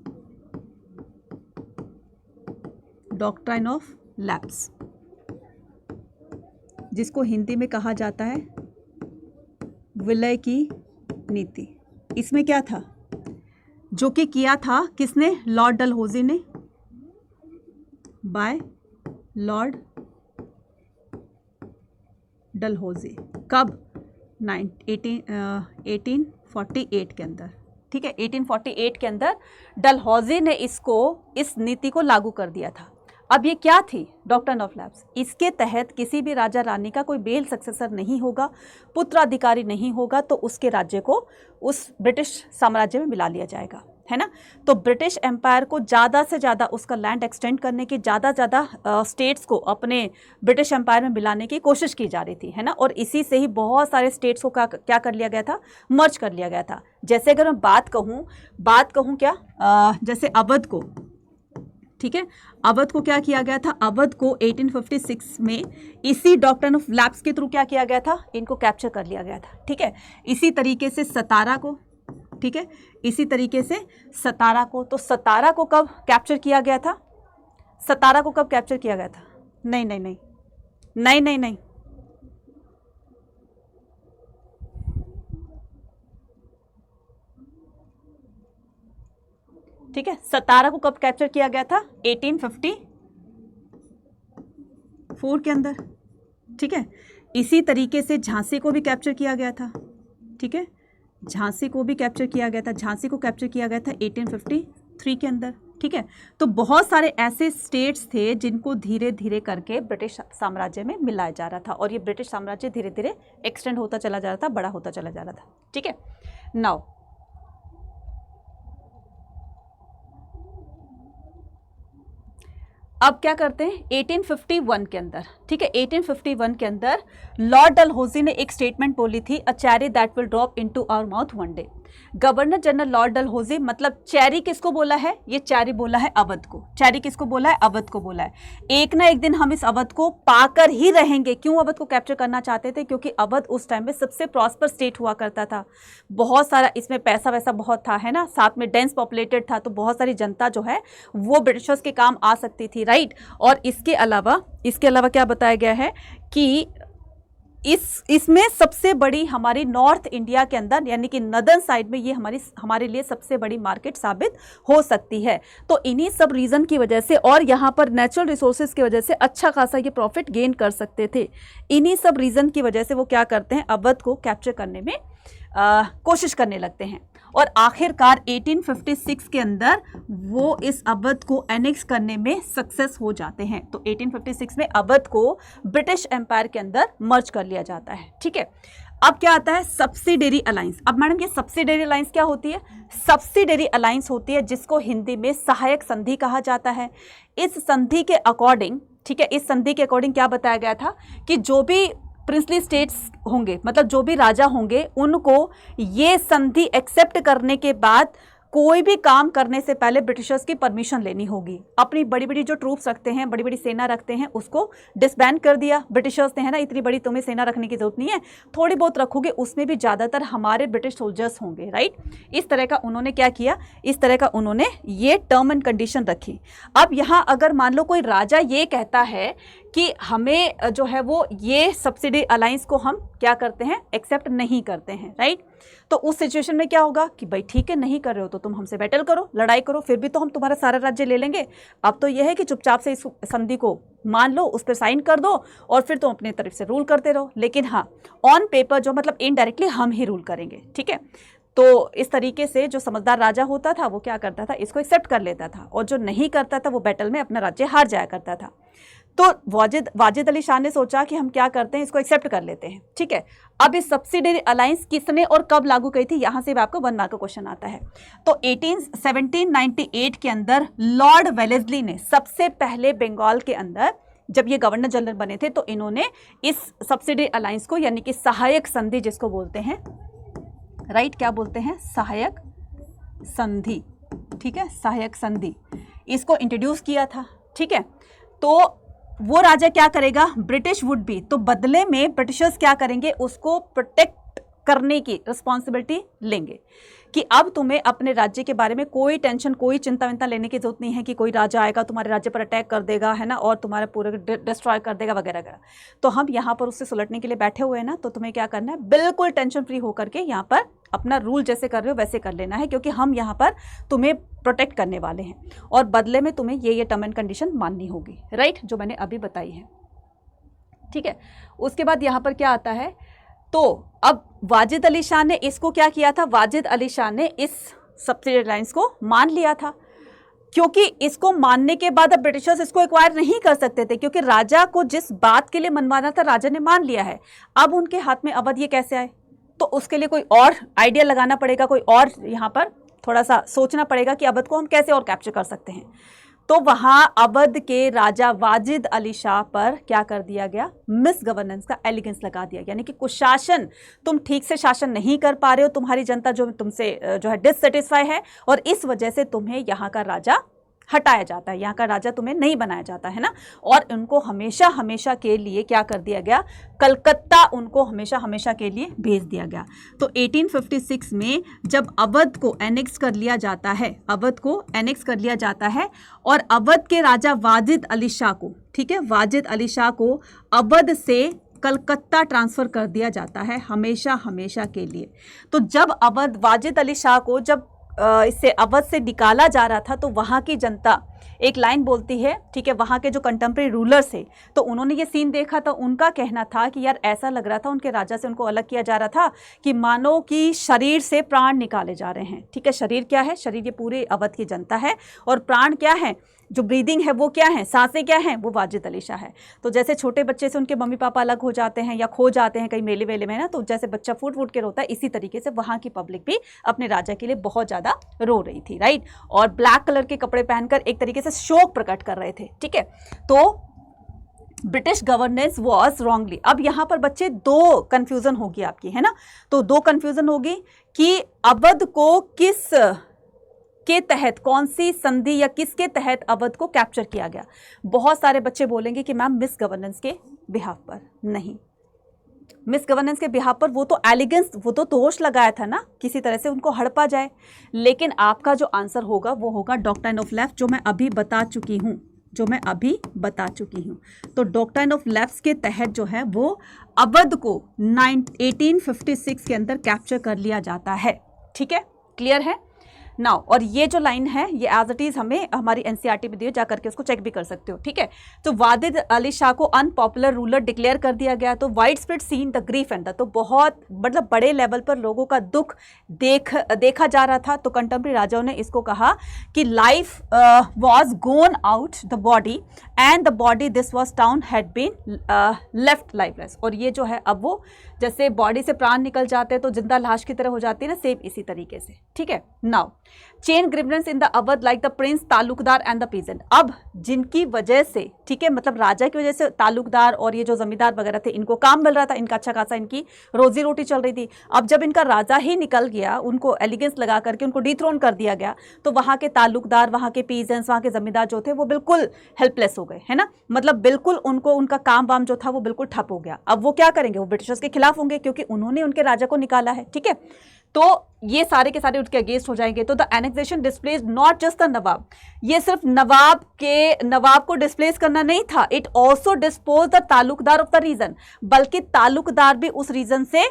doctrine of lapse, जिसको हिंदी में कहा जाता है विलय की नीति। इसमें क्या था, जो कि किया था किसने, लॉर्ड डलहौजी ने, बाय लॉर्ड डलहौजी। कब? 1848 के अंदर, ठीक है, 1848 के अंदर डलहौजी ने इस नीति को लागू कर दिया था। अब ये क्या थी, डॉक्ट्राइन ऑफ लैप्स। इसके तहत किसी भी राजा रानी का कोई बेल सक्सेसर नहीं होगा, पुत्राधिकारी नहीं होगा, तो उसके राज्य को उस ब्रिटिश साम्राज्य में मिला लिया जाएगा, है ना। तो ब्रिटिश एम्पायर को ज़्यादा से ज़्यादा उसका लैंड एक्सटेंड करने की, ज़्यादा स्टेट्स को अपने ब्रिटिश एम्पायर में मिलाने की कोशिश की जा रही थी, है ना। और इसी से ही बहुत सारे स्टेट्स को क्या कर लिया गया था, मर्ज कर लिया गया था। जैसे अगर मैं बात कहूँ क्या, जैसे अवध को, ठीक है, अवध को क्या किया गया था, अवध को 1856 में इसी डॉक्ट्राइन ऑफ लैप्स के थ्रू क्या किया गया था, इनको कैप्चर कर लिया गया था, ठीक है। इसी तरीके से सतारा को, ठीक है, इसी तरीके से सतारा को, तो सतारा को कब कैप्चर किया गया था, सतारा को कब कैप्चर किया गया था, नहीं, ठीक है। सतारा को कब कैप्चर किया गया था? 1854 के अंदर, ठीक है। इसी तरीके से झांसी को भी कैप्चर किया गया था, ठीक है। झांसी को भी कैप्चर किया गया था, झांसी को कैप्चर किया गया था 1853 के अंदर, ठीक है। तो बहुत सारे ऐसे स्टेट्स थे जिनको धीरे धीरे करके ब्रिटिश साम्राज्य में मिलाया जा रहा था, और ये ब्रिटिश साम्राज्य धीरे धीरे एक्सटेंड होता चला जा रहा था, बड़ा होता चला जा रहा था, ठीक है। नाउ अब क्या करते हैं 1851 के अंदर, ठीक है। 1851 के अंदर लॉर्ड डलहौजी ने एक स्टेटमेंट बोली थी, a cherry that will drop into our mouth one day. Governor general lord Dalhousie, मतलब चेरी किसको बोला है? ये चेरी बोला है अवध को। चेरी किसको बोला है? अवध को बोला है। एक ना एक दिन हम इस अवध को पाकर ही रहेंगे। क्यों अवध को कैप्चर करना चाहते थे? क्योंकि अवध उस टाइम में सबसे प्रॉस्पर स्टेट हुआ करता था, बहुत सारा इसमें पैसा वैसा बहुत था, है ना, साथ में डेंस पॉपुलेटेड था, तो बहुत सारी जनता जो है वो ब्रिटिशर्स के काम आ सकती थी, राइट। और इसके अलावा क्या बताया गया है कि इसमें सबसे बड़ी हमारी नॉर्थ इंडिया के अंदर यानी कि नदर्न साइड में ये हमारे लिए सबसे बड़ी मार्केट साबित हो सकती है। तो इन्हीं सब रीज़न की वजह से और यहाँ पर नेचुरल रिसोर्सेज की वजह से अच्छा खासा ये प्रॉफिट गेन कर सकते थे। इन्हीं सब रीज़न की वजह से वो क्या करते हैं, अवध को कैप्चर करने में कोशिश करने लगते हैं, और आखिरकार 1856 के अंदर वो इस अवध को एनेक्स करने में सक्सेस हो जाते हैं। तो 1856 में अवध को ब्रिटिश एम्पायर के अंदर मर्ज कर लिया जाता है, ठीक है। अब क्या आता है? Subsidiary alliance. अब मैडम ये सब्सिडरी अलायंस क्या होती है? सब्सिडरी अलायंस होती है जिसको हिंदी में सहायक संधि कहा जाता है। इस संधि के अकॉर्डिंग, ठीक है, इस संधि के अकॉर्डिंग क्या बताया गया था कि जो भी प्रिंसली स्टेट्स होंगे, मतलब जो भी राजा होंगे, उनको ये संधि एक्सेप्ट करने के बाद कोई भी काम करने से पहले ब्रिटिशर्स की परमिशन लेनी होगी। अपनी बड़ी बड़ी जो ट्रूप्स रखते हैं, बड़ी बड़ी सेना रखते हैं, उसको डिसबैंड कर दिया ब्रिटिशर्स ने, है ना। इतनी बड़ी तुम्हें सेना रखने की जरूरत नहीं है, थोड़ी बहुत रखोगे, उसमें भी ज़्यादातर हमारे ब्रिटिश सोल्जर्स होंगे, राइट। इस तरह का उन्होंने क्या किया, इस तरह का उन्होंने ये टर्म एंड कंडीशन रखी। अब यहाँ अगर मान लो कोई राजा ये कहता है कि हमें जो है वो ये सब्सिडी अलायंस को हम क्या करते हैं, एक्सेप्ट नहीं करते हैं, राइट। तो उस सिचुएशन में क्या होगा कि भाई ठीक है, नहीं कर रहे हो तो तुम हमसे बैटल करो, लड़ाई करो, फिर भी तो हम तुम्हारा सारा राज्य ले लेंगे। अब तो यह है कि चुपचाप से इस संधि को मान लो, उस पर साइन कर दो और फिर तुम अपनी तरफ से रूल करते रहो। लेकिन हाँ, ऑन पेपर जो मतलब इनडायरेक्टली हम ही रूल करेंगे, ठीक है। तो इस तरीके से जो समझदार राजा होता था वो क्या करता था, इसको एक्सेप्ट कर लेता था, और जो नहीं करता था वो बैटल में अपना राज्य हार जाया करता था। तो वाजिद अली शाह ने सोचा कि हम क्या करते हैं, इसको एक्सेप्ट कर लेते हैं, ठीक है। अब इस सब्सिडरी अलायंस किसने और कब लागू की थी, यहाँ से भी आपको 1 मार्क का क्वेश्चन आता है। तो 1798 के अंदर लॉर्ड वेलेस्ली ने सबसे पहले बंगाल के अंदर जब ये गवर्नर जनरल बने थे, तो इन्होंने इस सब्सिडरी अलायंस को यानी कि सहायक संधि जिसको बोलते हैं, राइट, क्या बोलते हैं, सहायक संधि, ठीक है, सहायक संधि, इसको इंट्रोड्यूस किया था, ठीक है। तो वो राजा क्या करेगा, ब्रिटिश वुड बी, तो बदले में ब्रिटिशर्स क्या करेंगे, उसको प्रोटेक्ट करने की रिस्पॉन्सिबिलिटी लेंगे कि अब तुम्हें अपने राज्य के बारे में कोई टेंशन, कोई चिंता विंता लेने की जरूरत नहीं है कि कोई राजा आएगा तुम्हारे राज्य पर अटैक कर देगा, है ना, और तुम्हारे पूरे डिस्ट्रॉय कर देगा वगैरह वगैरह। तो हम यहाँ पर उससे सुलटने के लिए बैठे हुए हैं ना, तो तुम्हें क्या करना है, बिल्कुल टेंशन फ्री होकर के यहाँ पर अपना रूल जैसे कर रहे हो वैसे कर लेना है, क्योंकि हम यहाँ पर तुम्हें प्रोटेक्ट करने वाले हैं और बदले में तुम्हें ये टर्म एंड कंडीशन माननी होगी, राइट, जो मैंने अभी बताई है, ठीक है। उसके बाद यहाँ पर क्या आता है, तो अब वाजिद अली शाह ने इसको क्या किया था, वाजिद अली शाह ने इस सब्सिडी अलायंस को मान लिया था, क्योंकि इसको मानने के बाद अब ब्रिटिशर्स इसको एक्वायर नहीं कर सकते थे, क्योंकि राजा को जिस बात के लिए मनवाना था राजा ने मान लिया है। अब उनके हाथ में अवध ये कैसे आए, तो उसके लिए कोई और आइडिया लगाना पड़ेगा, कोई और यहाँ पर थोड़ा सा सोचना पड़ेगा कि अवध को हम कैसे और कैप्चर कर सकते हैं। तो वहां अवध के राजा वाजिद अली शाह पर क्या कर दिया गया, मिस गवर्नेंस का एलिगेंस लगा दिया, यानी कि कुशासन, तुम ठीक से शासन नहीं कर पा रहे हो, तुम्हारी जनता जो तुमसे जो है डिससेटिस्फाई है, और इस वजह से तुम्हें यहाँ का राजा हटाया जाता है, यहाँ का राजा तुम्हें नहीं बनाया जाता है ना। और उनको हमेशा हमेशा के लिए क्या कर दिया गया, कलकत्ता उनको हमेशा हमेशा के लिए भेज दिया गया। तो 1856 में जब अवध को एनेक्स कर लिया जाता है, अवध को एनेक्स कर लिया जाता है, और अवध के राजा वाजिद अली शाह को, ठीक है, वाजिद अली शाह को अवध से कलकत्ता ट्रांसफ़र कर दिया जाता है हमेशा हमेशा के लिए। तो जब अवध वाजिद अली शाह को जब इससे अवध से निकाला जा रहा था तो वहाँ की जनता एक लाइन बोलती है, ठीक है, वहाँ के जो कंटेम्प्रेरी रूलर्स थे तो उन्होंने ये सीन देखा तो उनका कहना था कि यार ऐसा लग रहा था उनके राजा से उनको अलग किया जा रहा था कि मानो कि शरीर से प्राण निकाले जा रहे हैं। ठीक है, शरीर क्या है? शरीर ये पूरे अवध की जनता है, और प्राण क्या है? जो ब्रीदिंग है वो क्या है? सांसें क्या हैं? वो वाजिद अली शाह है। तो जैसे छोटे बच्चे से उनके मम्मी पापा अलग हो जाते हैं या खो जाते हैं कहीं मेले वेले में ना, तो जैसे बच्चा फूट फूट के रोता है, इसी तरीके से वहाँ की पब्लिक भी अपने राजा के लिए बहुत ज़्यादा रो रही थी, राइट। और ब्लैक कलर के कपड़े पहनकर एक तरीके से शोक प्रकट कर रहे थे। ठीक है, तो ब्रिटिश गवर्नेंस वॉज रॉन्गली। अब यहाँ पर बच्चे दो कन्फ्यूज़न होगी आपकी, है ना, तो दो कन्फ्यूज़न होगी कि अवध को किस के तहत, कौन सी संधि या किसके तहत अवध को कैप्चर किया गया। बहुत सारे बच्चे बोलेंगे कि मैम मिस गवर्नेंस के बिहाफ पर। नहीं, मिस गवर्नेंस के बिहाफ पर वो तो एलिगेंस, वो तो दोष लगाया था ना, किसी तरह से उनको हड़पा जाए। लेकिन आपका जो आंसर होगा वो होगा डॉक्ट्राइन ऑफ लेफ्ट, जो मैं अभी बता चुकी हूँ, तो डॉक्ट्राइन ऑफ लेफ्ट के तहत जो है वो अवध को 1856 के अंदर कैप्चर कर लिया जाता है। ठीक है, क्लियर है नाउ। और ये जो लाइन है ये एज इट इज हमें हमारी एनसीईआरटी में दी, जा करके उसको चेक भी कर सकते हो। ठीक है, तो वाजिद अली शाह को अनपॉपुलर रूलर डिक्लेयर कर दिया गया। तो wide spread seen the grief and the, तो बहुत मतलब बड़े लेवल पर लोगों का दुख देखा जा रहा था। तो कंटेम्प्रेरी राजाओं ने इसको कहा कि life was gone out the body and the body this was town had been left lifeless. और ये जो है अब वो जैसे बॉडी से प्राण निकल जाते हैं तो जिंदा लाश की तरह हो जाती है ना, सेम इसी तरीके से। ठीक है, now chain grievance in the Awadh like the prince, taluqdar and the peasant. अब जिनकी वजह से, ठीक है, मतलब राजा की वजह से तालुकदार और ये जो जमींदार वगैरह थे इनको काम मिल रहा था, इनका अच्छा खासा इनकी रोजी रोटी चल रही थी। अब जब इनका राजा ही निकल गया, उनको एलिगेंस लगा करके उनको डिथ्रोन कर दिया गया, तो वहाँ के तालुकदार, वहाँ के पीजेंट्स, वहाँ के जमींदार जो थे वो बिल्कुल हेल्पलेस हो गए, है ना, मतलब बिल्कुल उनको उनका काम वाम जो था वो बिल्कुल ठप हो गया। अब वो क्या करेंगे? वो ब्रिटिशर्स के खिलाफ होंगे क्योंकि उन्होंने उनके राजा को निकाला है। ठीक है, तो ये सारे के सारे उसके अगेंस्ट हो जाएंगे। तो the annexation displace not just the nawab, ये सिर्फ नवाब को डिस्प्लेस करना नहीं था, it also dispose the taluqdar of the region, बल्कि तालुकदार भी उस रीजन से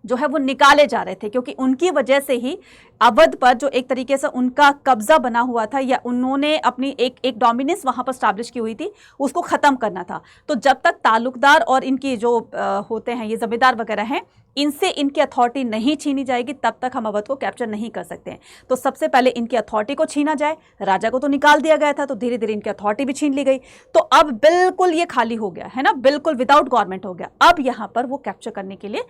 जो है वो निकाले जा रहे थे, क्योंकि उनकी वजह से ही अवध पर जो एक तरीके से उनका कब्जा बना हुआ था या उन्होंने अपनी एक डोमिनेंस वहाँ पर स्टैब्लिश की हुई थी, उसको ख़त्म करना था। तो जब तक तालुकदार और इनकी जो होते हैं ये जमींदार वगैरह हैं, इनसे इनकी अथॉरिटी नहीं छीनी जाएगी, तब तक हम अवध को कैप्चर नहीं कर सकते हैं। तो सबसे पहले इनकी अथॉरिटी को छीना जाए। राजा को तो निकाल दिया गया था, तो धीरे धीरे इनकी अथॉरिटी भी छीन ली गई। तो अब बिल्कुल ये खाली हो गया है ना, बिल्कुल विदाउट गवर्नमेंट हो गया। अब यहाँ पर वो कैप्चर करने के लिए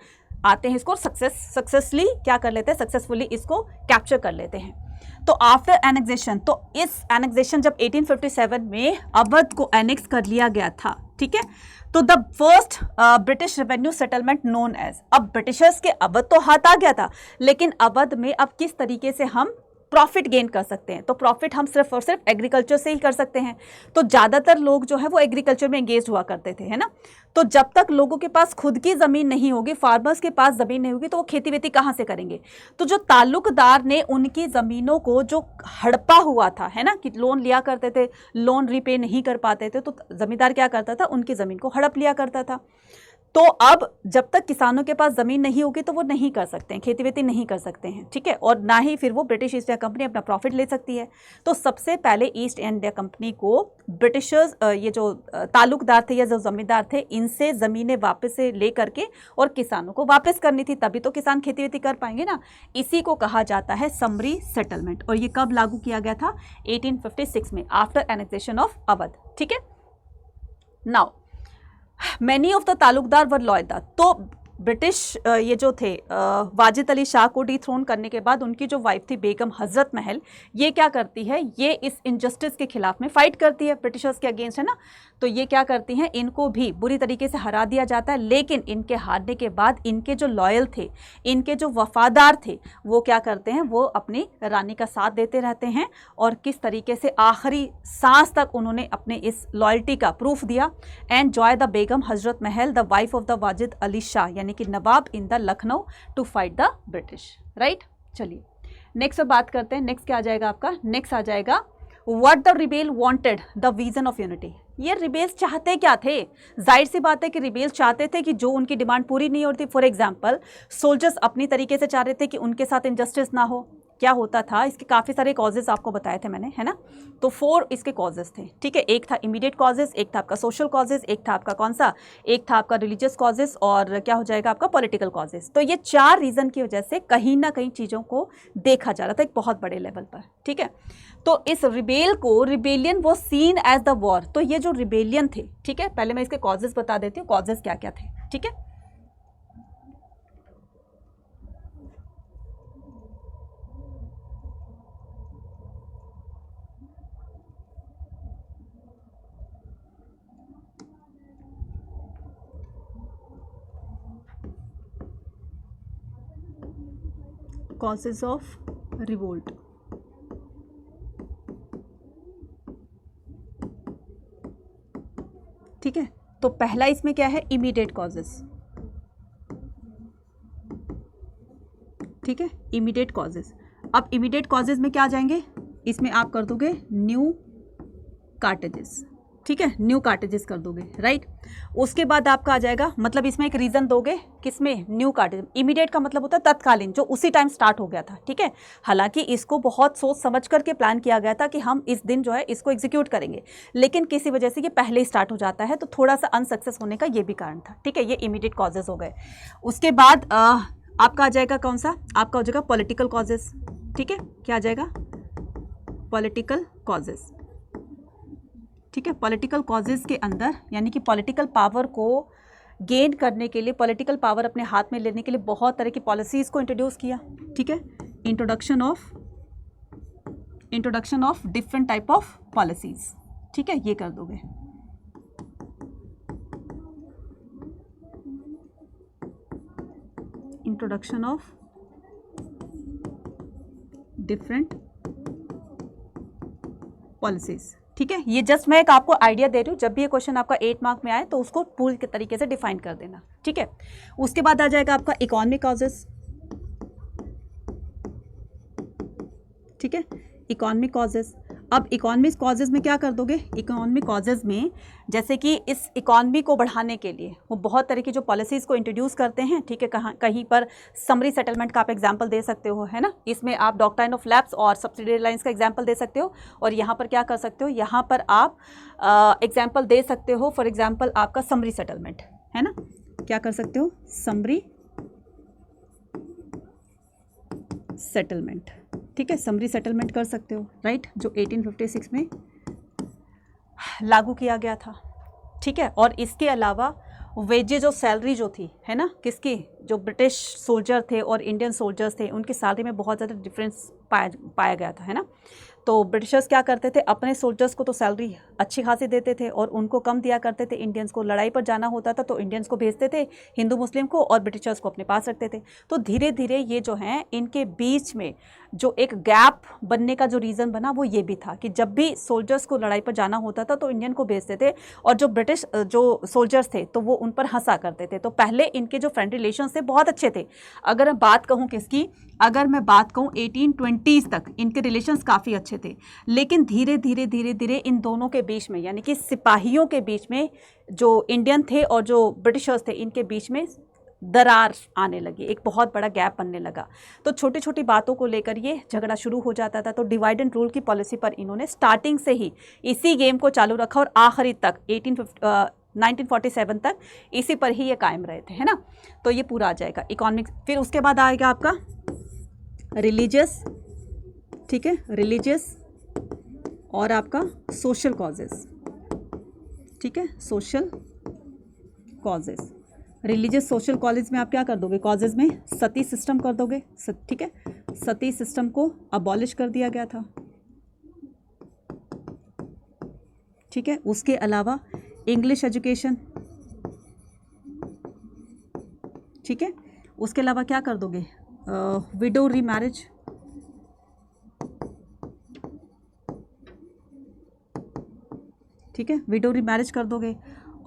आते हैं, इसको सक्सेसफुली क्या कर लेते हैं, सक्सेसफुली इसको कैप्चर कर लेते हैं। तो आफ्टर एनेक्सेशन, तो इस एनेक्सेशन जब 1857 में अवध को एनेक्स कर लिया गया था, ठीक है, तो the first British revenue settlement known as, अब ब्रिटिशर्स के अवध तो हाथ आ गया था, लेकिन अवध में अब किस तरीके से हम प्रॉफिट गेन कर सकते हैं। तो प्रॉफिट हम सिर्फ और सिर्फ एग्रीकल्चर से ही कर सकते हैं। तो ज़्यादातर लोग जो है वो एग्रीकल्चर में एंगेज हुआ करते थे, है ना। तो जब तक लोगों के पास खुद की ज़मीन नहीं होगी, फार्मर्स के पास ज़मीन नहीं होगी, तो वो खेती वेती कहाँ से करेंगे। तो जो ताल्लुकदार ने उनकी ज़मीनों को जो हड़पा हुआ था, है ना, कि लोन लिया करते थे, लोन रिपे नहीं कर पाते थे, तो ज़मींदार क्या करता था, उनकी ज़मीन को हड़प लिया करता था। तो अब जब तक किसानों के पास ज़मीन नहीं होगी तो वो नहीं कर सकते हैं, खेती वेती नहीं कर सकते हैं, ठीक है, और ना ही फिर वो ब्रिटिश ईस्ट इंडिया कंपनी अपना प्रॉफिट ले सकती है। तो सबसे पहले ईस्ट इंडिया कंपनी को ब्रिटिशर्स, ये जो ताल्लुकदार थे या जो ज़मींदार थे, इनसे ज़मीनें वापस से ले करके और किसानों को वापस करनी थी, तभी तो किसान खेती वेती कर पाएंगे ना। इसी को कहा जाता है समरी सेटलमेंट। और ये कब लागू किया गया था? 1856 में, आफ्टर एनेक्सेशन ऑफ अवध, ठीक है। Now many of the taluqdar were loyal, तो ब्रिटिश ये जो थे वाजिद अली शाह को डिथ्रोन करने के बाद उनकी जो वाइफ थी बेगम हजरत महल, ये क्या करती है, ये इस इनजस्टिस के खिलाफ में फाइट करती है, ब्रिटिशर्स के अगेंस्ट, है ना। तो ये क्या करती हैं, इनको भी बुरी तरीके से हरा दिया जाता है। लेकिन इनके हारने के बाद इनके जो लॉयल थे, इनके जो वफादार थे, वो क्या करते हैं, वो अपनी रानी का साथ देते रहते हैं और किस तरीके से आखिरी सांस तक उन्होंने अपने इस लॉयल्टी का प्रूफ दिया। And Joy the Begum Hazrat Mahal the wife of the Wajid Ali Shah, यानी कि nawab in the Lucknow to fight the British, right. चलिए नेक्स्ट बात करते हैं। नेक्स्ट क्या आ जाएगा आपका? नेक्स्ट आ जाएगा what the rebel wanted the vision of unity. ये रिबेल्स चाहते क्या थे? जाहिर सी बात है कि रिबेल्स चाहते थे कि जो उनकी डिमांड पूरी नहीं होती, फॉर एग्जाम्पल सोल्जर्स अपनी तरीके से चाह रहे थे कि उनके साथ इनजस्टिस ना हो, क्या होता था, इसके काफ़ी सारे कॉजेज़ आपको बताए थे मैंने, है ना। तो 4 इसके कॉजेज़ थे, ठीक है। एक था इमीडिएट कॉजेज़, एक था आपका सोशल कॉजेज़, एक था आपका कौन सा, एक था आपका रिलीजियस कॉजेज़, और क्या हो जाएगा आपका पॉलिटिकल कॉजेज़। तो ये 4 रीज़न की वजह से कहीं ना कहीं चीज़ों को देखा जा रहा था एक बहुत बड़े लेवल पर, ठीक है। तो इस रिबेल को, रिबेलियन वो सीन एज द वॉर। तो ये जो रिबेलियन थे, ठीक है, पहले मैं इसके कॉजेज़ बता देती हूँ, कॉजेज़ क्या क्या थे, ठीक है। कॉजेज ऑफ रिवोल्ट, ठीक है। तो पहला इसमें क्या है, इमीडिएट कॉजेज, ठीक है, इमीडिएट कॉजेज। अब इमीडिएट कॉजेज में क्या आ जाएंगे, इसमें आप कर दोगे न्यू कार्टेजेस, ठीक है, न्यू कार्टेजेस कर दोगे, राइट। उसके बाद आपका आ जाएगा, मतलब इसमें एक रीज़न दोगे, किसमें, न्यू कार्टेज। इमीडिएट का मतलब होता है तत्कालीन, जो उसी टाइम स्टार्ट हो गया था, ठीक है। हालांकि इसको बहुत सोच समझ करके प्लान किया गया था कि हम इस दिन जो है इसको एग्जीक्यूट करेंगे, लेकिन किसी वजह से ये पहले ही स्टार्ट हो जाता है, तो थोड़ा सा अनसक्सेस होने का ये भी कारण था, ठीक है। ये इमीडिएट कॉजेज हो गए। उसके बाद आपका आ जाएगा कौन सा, आपका हो जाएगा पॉलिटिकल कॉजेज, ठीक है। क्या आ जाएगा, पॉलिटिकल कॉजेज, ठीक है। पॉलिटिकल कॉजेज़ के अंदर यानी कि पॉलिटिकल पावर को गेन करने के लिए, पॉलिटिकल पावर अपने हाथ में लेने के लिए बहुत तरह की पॉलिसीज़ को इंट्रोड्यूस किया, ठीक है। Introduction of different type of policies, ठीक है, ये कर दोगे। इंट्रोडक्शन ऑफ डिफरेंट पॉलिसीज़, ठीक है। ये जस्ट मैं एक आपको आइडिया दे रही हूँ, जब भी ये क्वेश्चन आपका 8 मार्क में आए तो उसको पूरी के तरीके से डिफाइन कर देना, ठीक है। उसके बाद आ जाएगा आपका इकोनॉमिक कॉजेस, ठीक है, इकोनॉमिक कॉजेस। अब इकोनॉमिक कॉजेज में क्या कर दोगे, इकोनॉमिक कॉजेज में जैसे कि इस इकोनॉमी को बढ़ाने के लिए वो बहुत तरह की जो पॉलिसीज़ को इंट्रोड्यूस करते हैं, ठीक है। कहीं पर समरी सेटलमेंट का आप एग्जांपल दे सकते हो, है ना। इसमें आप डॉक्ट्राइन ऑफ लैप्स और सब्सिडियरी लाइन्स का एग्जांपल दे सकते हो, और यहाँ पर क्या कर सकते हो, यहाँ पर आप एग्जाम्पल दे सकते हो, फॉर एग्जाम्पल आपका समरी सेटलमेंट, है ना। क्या कर सकते हो, समरी सेटलमेंट, ठीक है, समरी सेटलमेंट कर सकते हो, राइट, जो 1856 में लागू किया गया था, ठीक है। और इसके अलावा वेजेज और सैलरी जो थी, है ना, किसकी, जो ब्रिटिश सोल्जर थे और इंडियन सोल्जर्स थे, उनकी सैलरी में बहुत ज़्यादा डिफरेंस पाया गया था, है ना। तो ब्रिटिशर्स क्या करते थे, अपने सोल्जर्स को तो सैलरी अच्छी खासी देते थे और उनको कम दिया करते थे। इंडियंस को लड़ाई पर जाना होता था तो इंडियंस को भेजते थे, हिंदू मुस्लिम को, और ब्रिटिशर्स को अपने पास रखते थे। तो धीरे धीरे ये जो हैं, इनके बीच में जो एक गैप बनने का जो रीज़न बना वो ये भी था कि जब भी सोल्जर्स को लड़ाई पर जाना होता था तो इंडियन को भेजते थे, और जो ब्रिटिश जो सोल्जर्स थे तो वो उन पर हंसा करते थे। तो पहले इनके जो फ्रेंड रिलेशंस थे बहुत अच्छे थे। अगर मैं बात कहूँ किसकी, अगर मैं बात कहूँ 1820s तक इनके रिलेशंस काफ़ी अच्छे थे, लेकिन धीरे धीरे इन दोनों के बीच में, यानी कि सिपाहियों के बीच में, जो इंडियन थे और जो ब्रिटिशर्स थे, इनके बीच में दरार आने लगी, एक बहुत बड़ा गैप बनने लगा। तो छोटी छोटी बातों को लेकर ये झगड़ा शुरू हो जाता था। तो डिवाइड एंड रूल की पॉलिसी पर इन्होंने स्टार्टिंग से ही इसी गेम को चालू रखा और आखिरी तक 1947 तक इसी पर ही ये कायम रहे थे, है ना। तो ये पूरा आ जाएगा इकोनॉमिक। फिर उसके बाद आएगा आपका रिलीजियस, ठीक है, रिलीजियस और आपका सोशल कॉजेस, ठीक है, social causes. Religious social college में आप क्या कर दोगे, कॉजेज में सती सिस्टम कर दोगे, ठीक है, सती सिस्टम को अबॉलिश कर दिया गया था, ठीक है। उसके अलावा इंग्लिश एजुकेशन, ठीक है। उसके अलावा क्या कर दोगे, विडो रीमैरिज, ठीक है, विडो रीमैरिज कर दोगे।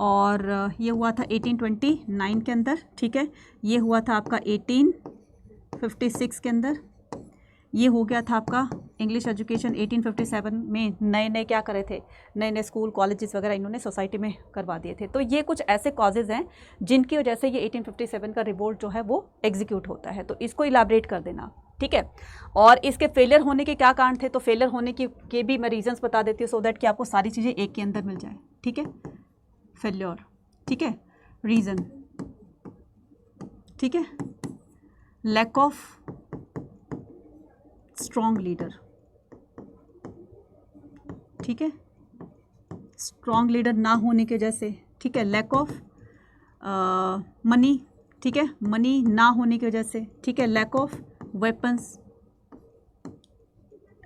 और ये हुआ था 1829 के अंदर, ठीक है। ये हुआ था आपका 1856 के अंदर। ये हो गया था आपका इंग्लिश एजुकेशन 1857 में। नए नए क्या करे थे, नए नए स्कूल कॉलेजेस वगैरह इन्होंने सोसाइटी में करवा दिए थे। तो ये कुछ ऐसे कॉजेज़ हैं जिनकी वजह से ये 1857 का रिवोल्ट जो है वो एग्जीक्यूट होता है। तो इसको इलाबरेट कर देना। ठीक है। और इसके फेलियर होने के क्या कारण थे, तो फेलियर होने के भी मैं रीजंस बता देती हूँ सो दैट कि आपको सारी चीज़ें एक के अंदर मिल जाए, ठीक है। फेल्योर, ठीक है, रीज़न, ठीक है, लैक ऑफ स्ट्रॉन्ग लीडर, ठीक है, स्ट्रॉन्ग लीडर ना होने के वजह से, ठीक है, लैक ऑफ मनी, ठीक है, मनी ना होने की वजह से, ठीक है, लैक ऑफ वेपन्स,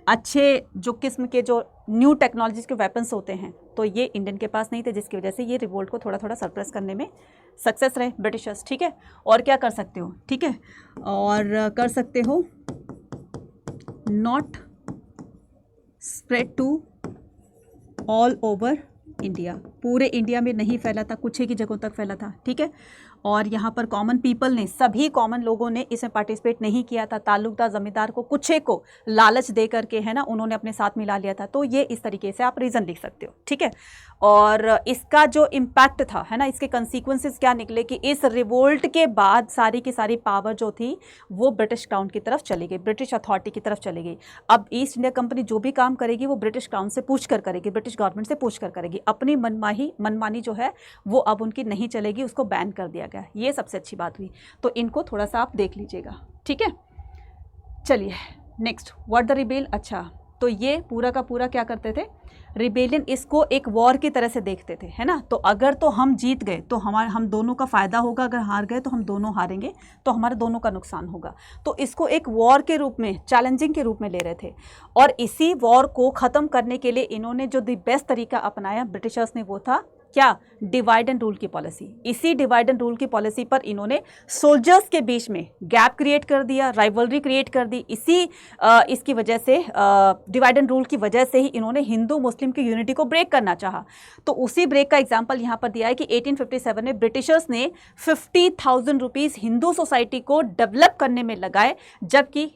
अच्छे जो किस्म के जो न्यू टेक्नोलॉजीज के वेपन्स होते हैं तो ये इंडियन के पास नहीं थे, जिसकी वजह से ये रिवोल्ट को थोड़ा थोड़ा सरप्रेस करने में सक्सेस रहे ब्रिटिशर्स, ठीक है। और क्या कर सकते हो, ठीक है, और कर सकते हो not spread to all over India, पूरे इंडिया में नहीं फैला था, कुछ ही जगहों तक फैला था, ठीक है। और यहाँ पर कॉमन पीपल ने, सभी कॉमन लोगों ने इसमें पार्टिसिपेट नहीं किया था, ताल्लुकदार जमींदार को कुछ को लालच दे करके, है ना, उन्होंने अपने साथ मिला लिया था। तो ये इस तरीके से आप रीज़न लिख सकते हो, ठीक है। और इसका जो इम्पैक्ट था, है ना, इसके कंसिक्वेंसेस क्या निकले कि इस रिवोल्ट के बाद सारी की सारी पावर जो थी वो ब्रिटिश क्राउन की तरफ चली गई, ब्रिटिश अथॉरिटी की तरफ चली गई। अब ईस्ट इंडिया कंपनी जो भी काम करेगी वो ब्रिटिश क्राउन से पूछ कर करेगी, ब्रिटिश गवर्नमेंट से पूछ कर करेगी, अपनी मनमानी जो है वो अब उनकी नहीं चलेगी, उसको बैन कर दिया गया। ये सबसे अच्छी बात हुई, तो इनको थोड़ा सा आप देख लीजिएगा, ठीक है। चलिए नेक्स्ट, व्हाट द रिबेल। अच्छा, तो ये पूरा का पूरा क्या करते थे, रिबेलियन इसको एक वॉर की तरह से देखते थे, है ना। तो अगर तो हम जीत गए तो हम दोनों का फ़ायदा होगा, अगर हार गए तो हम दोनों हारेंगे, तो हमारे दोनों का नुकसान होगा। तो इसको एक वॉर के रूप में, चैलेंजिंग के रूप में ले रहे थे। और इसी वॉर को ख़त्म करने के लिए इन्होंने जो द बेस्ट तरीका अपनाया ब्रिटिशर्स ने, वो था क्या, डिवाइड एंड रूल की पॉलिसी। इसी डिवाइड एंड रूल की पॉलिसी पर इन्होंने सोल्जर्स के बीच में गैप क्रिएट कर दिया, राइवलरी क्रिएट कर दी। इसकी वजह से, डिवाइड एंड रूल की वजह से ही इन्होंने हिंदू मुस्लिम की यूनिटी को ब्रेक करना चाहा। तो उसी ब्रेक का एग्जांपल यहाँ पर दिया है कि 1857 में ब्रिटिशर्स ने 50,000 रुपीज़ हिंदू सोसाइटी को डेवलप करने में लगाए, जबकि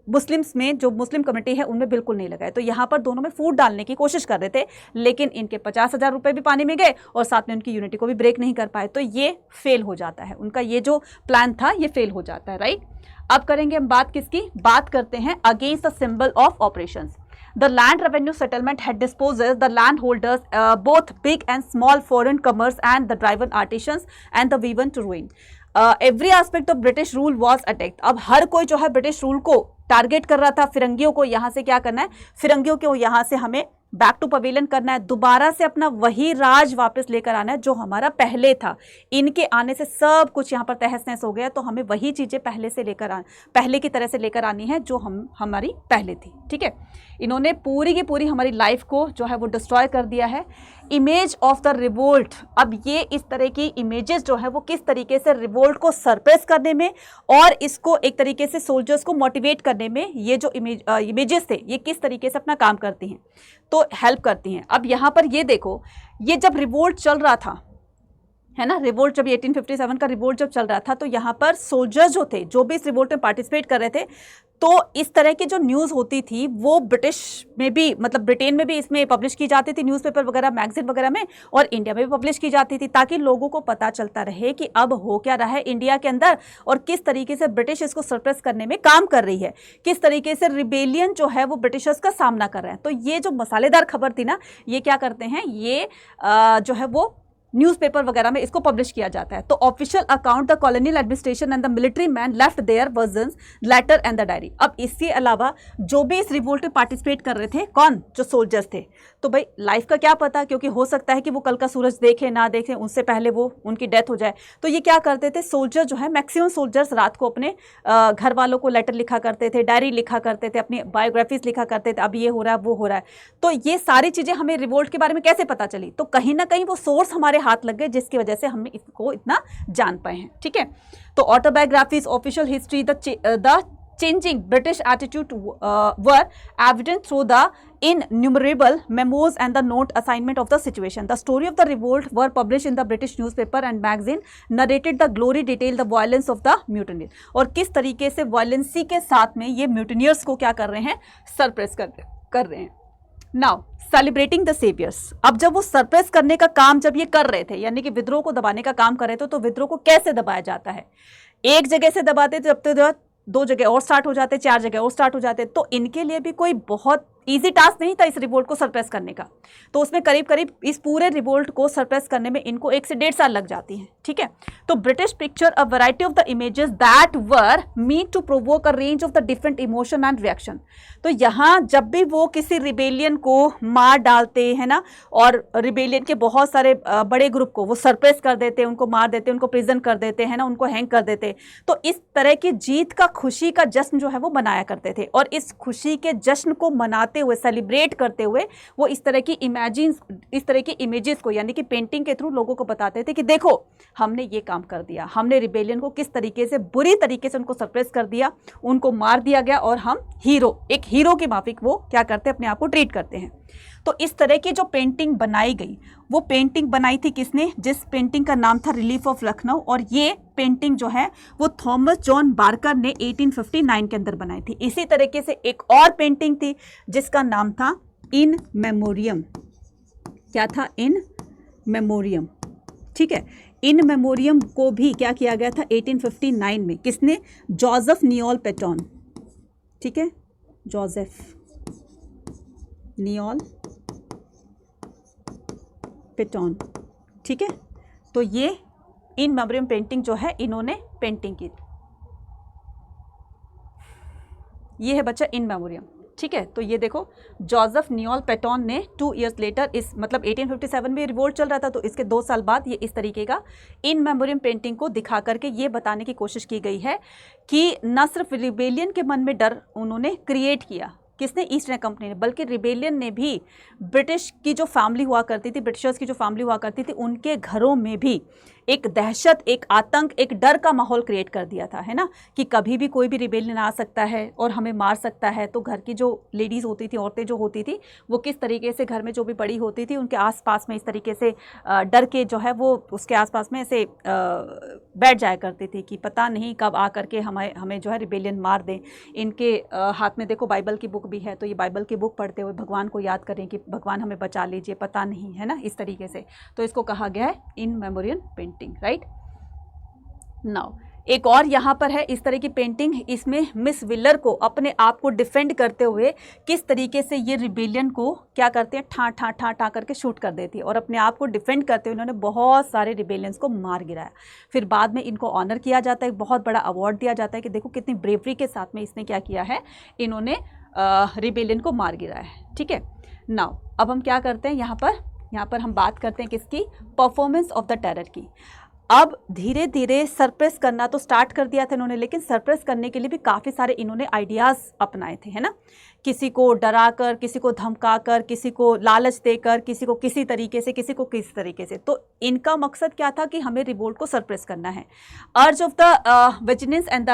मुस्लिम्स में, जो मुस्लिम कम्युनिटी है, उनमें बिल्कुल नहीं लगाए। तो यहाँ पर दोनों में फूट डालने की कोशिश कर रहे थे, लेकिन इनके 50,000 रुपये भी पानी में गए और साथ में उनकी यूनिटी को भी ब्रेक नहीं कर पाए। तो ये फेल हो जाता है, उनका ये जो प्लान था ये फेल हो जाता है, राइट। अब करेंगे हम बात किसकी, बात करते हैं against the symbol of operations. The land revenue settlement had disposes the landholders, both big and small foreign commerce and the driven artisans and the weaven to ruin. Every aspect of British rule was attacked. अब हर कोई जो है British rule को target कर रहा था, फिरंगियों को यहाँ से क्या करना है, फिरंगियों को यहाँ से हमें बैक टू पवेलियन करना है, दोबारा से अपना वही राज वापस लेकर आना है जो हमारा पहले था। इनके आने से सब कुछ यहाँ पर तहस नहस हो गया, तो हमें वही चीज़ें पहले की तरह से लेकर आनी है जो हमारी पहले थी, ठीक है। इन्होंने पूरी की पूरी हमारी लाइफ को जो है वो डिस्ट्रॉय कर दिया है। इमेज ऑफ द रिवोल्ट, अब ये इस तरह की इमेजेस जो है वो किस तरीके से रिवोल्ट को सरप्रेस करने में और इसको एक तरीके से सोल्जर्स को मोटिवेट करने में, ये जो इमेजेस थे ये किस तरीके से अपना काम करती हैं, तो हेल्प करती हैं। अब यहाँ पर ये देखो, ये जब रिवोल्ट चल रहा था, है ना, रिवोल्ट जब 1857 का रिवोल्ट जब चल रहा था, तो यहाँ पर सोल्जर्स जो थे, जो भी इस रिवोल्ट में पार्टिसिपेट कर रहे थे, तो इस तरह की जो न्यूज़ होती थी वो ब्रिटिश में भी, मतलब ब्रिटेन में भी इसमें पब्लिश की जाती थी, न्यूज़पेपर वगैरह, मैगजीन वगैरह में, और इंडिया में भी पब्लिश की जाती थी, ताकि लोगों को पता चलता रहे कि अब हो क्या रहा है इंडिया के अंदर और किस तरीके से ब्रिटिश इसको सरप्रेस करने में काम कर रही है, किस तरीके से रिबेलियन जो है वो ब्रिटिशर्स का सामना कर रहे हैं। तो ये जो मसालेदार खबर थी ना, ये क्या करते हैं, ये जो है वो न्यूज़पेपर वगैरह में इसको पब्लिश किया जाता है। तो official account the colonial administration and the military man left their versions, letter and the diary. अब इसके अलावा जो भी इस रिवोल्ट में पार्टिसिपेट कर रहे थे, कौन, जो सोल्जर्स थे, तो भाई लाइफ का क्या पता, क्योंकि हो सकता है कि वो कल का सूरज देखे ना देखे, उससे पहले वो उनकी डेथ हो जाए। तो ये क्या करते थे, सोल्जर जो है, मैक्सिमम सोल्जर्स रात को अपने घर वालों को लेटर लिखा करते थे, डायरी लिखा करते थे, अपनी बायोग्राफीज लिखा करते थे, अब ये हो रहा है वो हो रहा है। तो ये सारी चीज़ें हमें रिवोल्ट के बारे में कैसे पता चली, तो कहीं ना कहीं वो सोर्स हमारे हाथ लग गए, जिसकी वजह से हम इसको इतना जान पाए हैं, ठीक है। तो autobiographies, official history, the changing British attitude were evident through the innumerable memos and the note assignment of the situation. The story of the revolt were published in the British newspaper and magazine, narrated the glory, detailed the violence of the mutineers. और किस तरीके से वायलेंसी के साथ में ये mutineers को क्या कर रहे हैं, सरप्रेस कर रहे हैं। नाउ सेलिब्रेटिंग द सेवियर्स, अब जब वो सरप्रेस करने का काम जब ये कर रहे थे, यानी कि विद्रोह को दबाने का काम कर रहे थे, तो विद्रोह को कैसे दबाया जाता है, एक जगह से दबाते थे, जब 2 जगह और स्टार्ट हो जाते, 4 जगह और स्टार्ट हो जाते। तो इनके लिए भी कोई बहुत इजी टास्क नहीं था इस रिवोल्ट को सरप्रेस करने का। तो उसमें करीब करीब इस पूरे रिवोल्ट को सरप्रेस करने में इनको 1 से 1.5 साल लग जाती हैं, ठीक है। तो British picture a variety of the images that were meant to provoke a range of the different emotion and reaction. तो यहाँ जब भी वो किसी रिबेलियन को मार डालते हैं ना, और रिबेलियन के बहुत सारे बड़े ग्रुप को वो सरप्रेस कर देते, उनको मार देते, उनको प्रिजन कर देते हैं ना, उनको हैंग कर देते। तो इस तरह की जीत का खुशी का जश्न जो है वो मनाया करते थे, और इस खुशी के जश्न को मनाते हुए, सेलिब्रेट करते हुए वो इस तरह की इमेजेस को, यानी कि पेंटिंग के थ्रू लोगों को बताते थे कि देखो हमने ये काम कर दिया, हमने रिबेलियन को किस तरीके से, बुरी तरीके से उनको सरप्रेस कर दिया, उनको मार दिया गया, और हम एक हीरो की माफिक वो क्या करते हैं, अपने आप को ट्रीट करते हैं। तो इस तरह की जो पेंटिंग बनाई गई, वो पेंटिंग बनाई थी किसने, जिस पेंटिंग का नाम था रिलीफ ऑफ लखनऊ, और ये पेंटिंग जो है वो थॉमस जॉन बार्कर ने 1859 के अंदर बनाई थी। इसी तरीके से एक और पेंटिंग थी जिसका नाम था इन मेमोरियम। क्या था? इन मेमोरियम, ठीक है। इन मेमोरियम को भी क्या किया गया था 1859 में, किसने? जोसेफ नियोल पेटोन, ठीक है, जोसेफ नियोल पेटोन, ठीक है। तो ये इन मेमोरियम पेंटिंग जो है इन्होंने पेंटिंग की, ये है बच्चा इन मेमोरियम, ठीक है। तो ये देखो जोसेफ नियोल पेटोन ने 2 इयर्स लेटर, इस मतलब 1857 में रिवोल्ट चल रहा था, तो इसके 2 साल बाद ये इस तरीके का इन मेमोरियम पेंटिंग को दिखा करके ये बताने की कोशिश की गई है कि न सिर्फ रिबेलियन के मन में डर उन्होंने क्रिएट किया, किसने? ईस्ट इंडिया कंपनी ने, बल्कि रिबेलियन ने भी ब्रिटिश की जो फैमिली हुआ करती थी, ब्रिटिशर्स की जो फैमिली हुआ करती थी, उनके घरों में भी एक दहशत, एक आतंक, एक डर का माहौल क्रिएट कर दिया था, है ना, कि कभी भी कोई भी रिबेलियन आ सकता है और हमें मार सकता है। तो घर की जो लेडीज़ होती थी, औरतें जो होती थी, वो किस तरीके से घर में जो भी बड़ी होती थी उनके आसपास में इस तरीके से डर के जो है वो उसके आसपास में ऐसे बैठ जाया करती थी कि पता नहीं कब आ करके हमें जो है रिबेलियन मार दें। इनके हाथ में देखो बाइबल की बुक भी है, तो ये बाइबल की बुक पढ़ते हुए भगवान को याद करें कि भगवान हमें बचा लीजिए, पता नहीं, है ना, इस तरीके से। तो इसको कहा गया है इन मेमोरियम पेंटिंग, राइट। नाउ एक और यहाँ पर है इस तरह की पेंटिंग, इसमें मिस विलर को अपने आप को डिफेंड करते हुए किस तरीके से ये रिबेलियन को क्या करते हैं, ठा करके शूट कर देती है, और अपने आप को डिफेंड करते हुए इन्होंने बहुत सारे रिबेलियंस को मार गिराया। फिर बाद में इनको ऑनर किया जाता है, बहुत बड़ा अवार्ड दिया जाता है कि देखो कितनी ब्रेवरी के साथ में इसने क्या किया है, इन्होंने रिबेलियन को मार गिराया है, ठीक है। नाउ अब हम क्या करते हैं, यहाँ पर हम बात करते हैं किसकी, परफॉर्मेंस ऑफ द टेरर की। अब धीरे धीरे सरप्रेस करना तो स्टार्ट कर दिया था इन्होंने, लेकिन सरप्रेस करने के लिए भी काफ़ी सारे इन्होंने आइडियाज़ अपनाए थे, है ना। किसी को डरा कर, किसी को धमका कर, किसी को लालच देकर, किसी को किसी तरीके से, किसी को किसी तरीके से। तो इनका मकसद क्या था कि हमें रिवोल्ट को सरप्रेस करना है। Urge of the vigilance and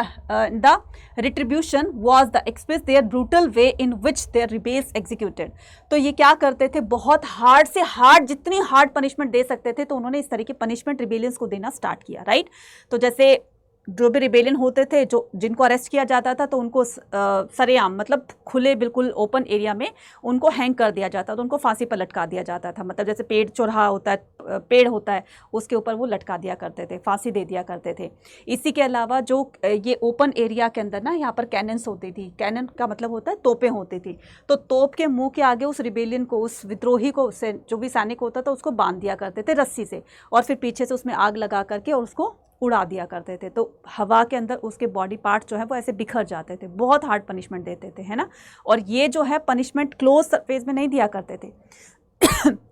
the retribution was the express their brutal way in which their rebels executed. तो ये क्या करते थे, बहुत हार्ड से हार्ड, जितनी हार्ड पनिशमेंट दे सकते थे, तो उन्होंने इस तरह की पनिशमेंट रिबेलियंस को देना स्टार्ट किया, राइट। तो जैसे जो भी रिबेलियन होते थे, जिनको अरेस्ट किया जाता था, तो उनको सरेआम मतलब खुले बिल्कुल ओपन एरिया में उनको हैंग कर दिया जाता था, उनको फांसी पर लटका दिया जाता था। मतलब जैसे पेड़ होता है उसके ऊपर वो लटका दिया करते थे, फांसी दे दिया करते थे। इसी के अलावा जो ये ओपन एरिया के अंदर ना यहाँ पर कैनन्स होती थी, कैनन का मतलब होता है तोपें होती थी, तो तोप के मुंह के आगे उस रिबेलियन को, उस विद्रोही को, जो भी सैनिक होता था उसको बांध दिया करते थे रस्सी से, और फिर पीछे से उसमें आग लगा करके और उसको उड़ा दिया करते थे। तो हवा के अंदर उसके बॉडी पार्ट जो है वो ऐसे बिखर जाते थे। बहुत हार्ड पनिशमेंट देते थे, है ना। और ये जो है पनिशमेंट क्लोज सरफेस में नहीं दिया करते थे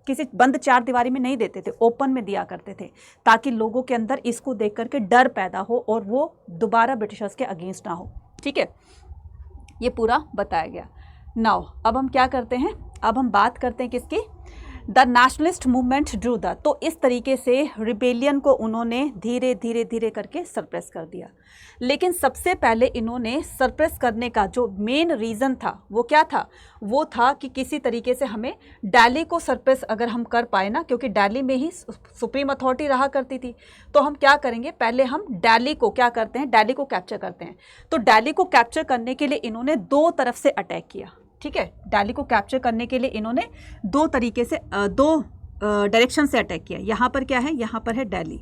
किसी बंद चार दीवारी में नहीं देते थे, ओपन में दिया करते थे, ताकि लोगों के अंदर इसको देख करके डर पैदा हो और वो दोबारा ब्रिटिशर्स के अगेंस्ट ना हो, ठीक है। ये पूरा बताया गया। नाउ अब हम क्या करते हैं, अब हम बात करते हैं किसकी, the nationalist movement Drew the. तो इस तरीके से रिबेलियन को उन्होंने धीरे धीरे धीरे करके सरप्रेस कर दिया। लेकिन सबसे पहले इन्होंने सरप्रेस करने का जो मेन रीज़न था वो क्या था, वो था कि किसी तरीके से हमें दिल्ली को सरप्रेस अगर हम कर पाए ना, क्योंकि दिल्ली में ही सुप्रीम अथॉरिटी रहा करती थी, तो हम क्या करेंगे, पहले हम दिल्ली को क्या करते हैं, दिल्ली को कैप्चर करते हैं। तो दिल्ली को कैप्चर करने के लिए इन्होंने 2 तरफ से अटैक किया, ठीक है। दिल्ली को कैप्चर करने के लिए इन्होंने 2 तरीके से 2 डायरेक्शन से अटैक किया। यहाँ पर क्या है, यहाँ पर है दिल्ली,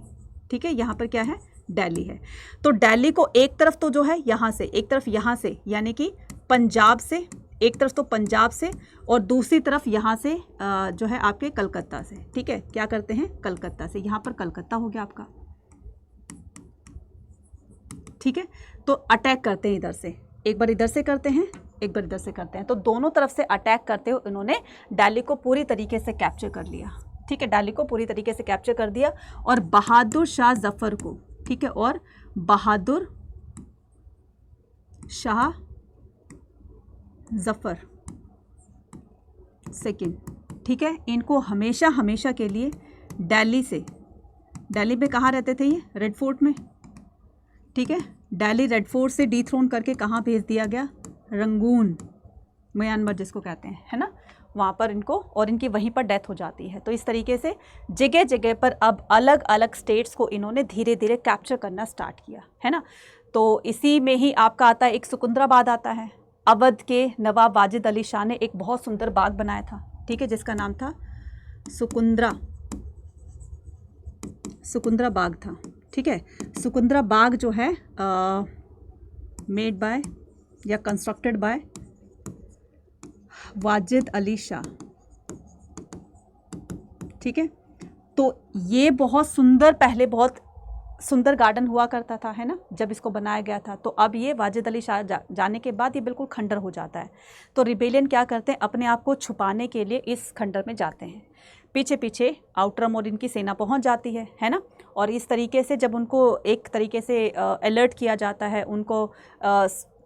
ठीक है, यहाँ पर क्या है दिल्ली है। तो दिल्ली को एक तरफ तो जो है यहाँ से, एक तरफ यहाँ से, यानी कि पंजाब से, एक तरफ तो पंजाब से और दूसरी तरफ यहाँ से जो है आपके कलकत्ता से, ठीक है, क्या करते हैं, कलकत्ता से, यहाँ पर कलकत्ता हो गया आपका, ठीक है। तो अटैक करते हैं इधर से, एक बार इधर से करते हैं, एक बार इधर से करते हैं। तो दोनों तरफ से अटैक करते हुए इन्होंने दिल्ली को पूरी तरीके से कैप्चर कर लिया, ठीक है, दिल्ली को पूरी तरीके से कैप्चर कर दिया और बहादुर शाह जफर को, ठीक है, और बहादुर शाह जफर सेकंड, ठीक है, इनको हमेशा हमेशा के लिए दिल्ली से, दिल्ली में कहाँ रहते थे ये, रेड फोर्ट में, ठीक है, दिल्ली रेड फोर्ट से डिथ्रोन करके कहाँ भेज दिया गया, रंगून, म्यांमार जिसको कहते हैं, है ना, वहाँ पर इनको, और इनकी वहीं पर डेथ हो जाती है। तो इस तरीके से जगह जगह पर अब अलग अलग स्टेट्स को इन्होंने धीरे धीरे कैप्चर करना स्टार्ट किया, है ना। तो इसी में ही आपका आता है एक सिकंदराबाद आता है। अवध के नवाब वाजिद अली शाह ने एक बहुत सुंदर बाग बनाया था, ठीक है, जिसका नाम था सुकुंद्रा बाग था, ठीक है। सुकुंद्रा बाग जो है मेड बाय या कंस्ट्रक्टेड बाय वाजिद अली शाह, ठीक है। तो ये बहुत सुंदर, पहले बहुत सुंदर गार्डन हुआ करता था, है ना, जब इसको बनाया गया था। तो अब ये वाजिद अली शाह जाने के बाद ये बिल्कुल खंडर हो जाता है। तो रिबेलियन क्या करते हैं, अपने आप को छुपाने के लिए इस खंडर में जाते हैं। पीछे पीछे आउटरम और इनकी सेना पहुंच जाती है ना। और इस तरीके से जब उनको एक तरीके से अलर्ट किया जाता है, उनको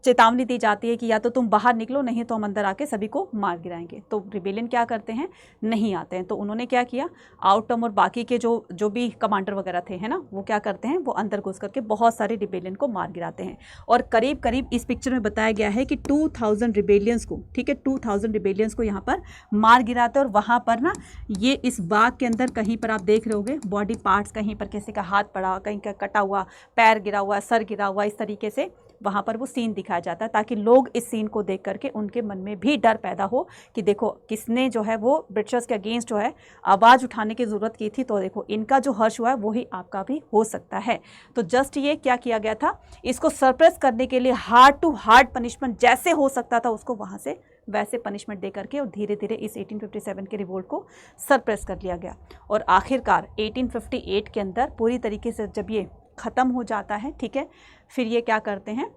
चेतावनी दी जाती है कि या तो तुम बाहर निकलो, नहीं तो हम अंदर आके सभी को मार गिराएंगे। तो रिबेलियन क्या करते हैं, नहीं आते हैं। तो उन्होंने क्या किया, आउटम और बाकी के जो भी कमांडर वगैरह थे, है ना, वो क्या करते हैं, वो अंदर घुस करके बहुत सारे रिबेलियन को मार गिराते हैं। और करीब करीब इस पिक्चर में बताया गया है कि 2000 रिबेलियंस को, ठीक है, 2000 रिबेलियंस को यहाँ पर मार गिराते हैं। और वहाँ पर ना ये इस बाग के अंदर कहीं पर आप देख रहे होगे बॉडी पार्ट्स, कहीं पर किसी का हाथ पड़ा, कहीं का कटा हुआ पैर गिरा हुआ, सर गिरा हुआ, इस तरीके से वहाँ पर वो सीन दिखाया जाता है, ताकि लोग इस सीन को देख करके उनके मन में भी डर पैदा हो कि देखो किसने जो है वो ब्रिटिशर्स के अगेंस्ट जो है आवाज़ उठाने की ज़रूरत की थी, तो देखो इनका जो हर्ष हुआ है वही आपका भी हो सकता है। तो जस्ट ये क्या किया गया था, इसको सरप्रेस करने के लिए हार्ड टू हार्ड पनिशमेंट जैसे हो सकता था उसको वहाँ से वैसे पनिशमेंट दे करके और धीरे धीरे इस 1857 के रिवोल्ट को सरप्रेस कर लिया गया। और आखिरकार 1858 के अंदर पूरी तरीके से जब ये ख़त्म हो जाता है, ठीक है, फिर ये क्या करते हैं,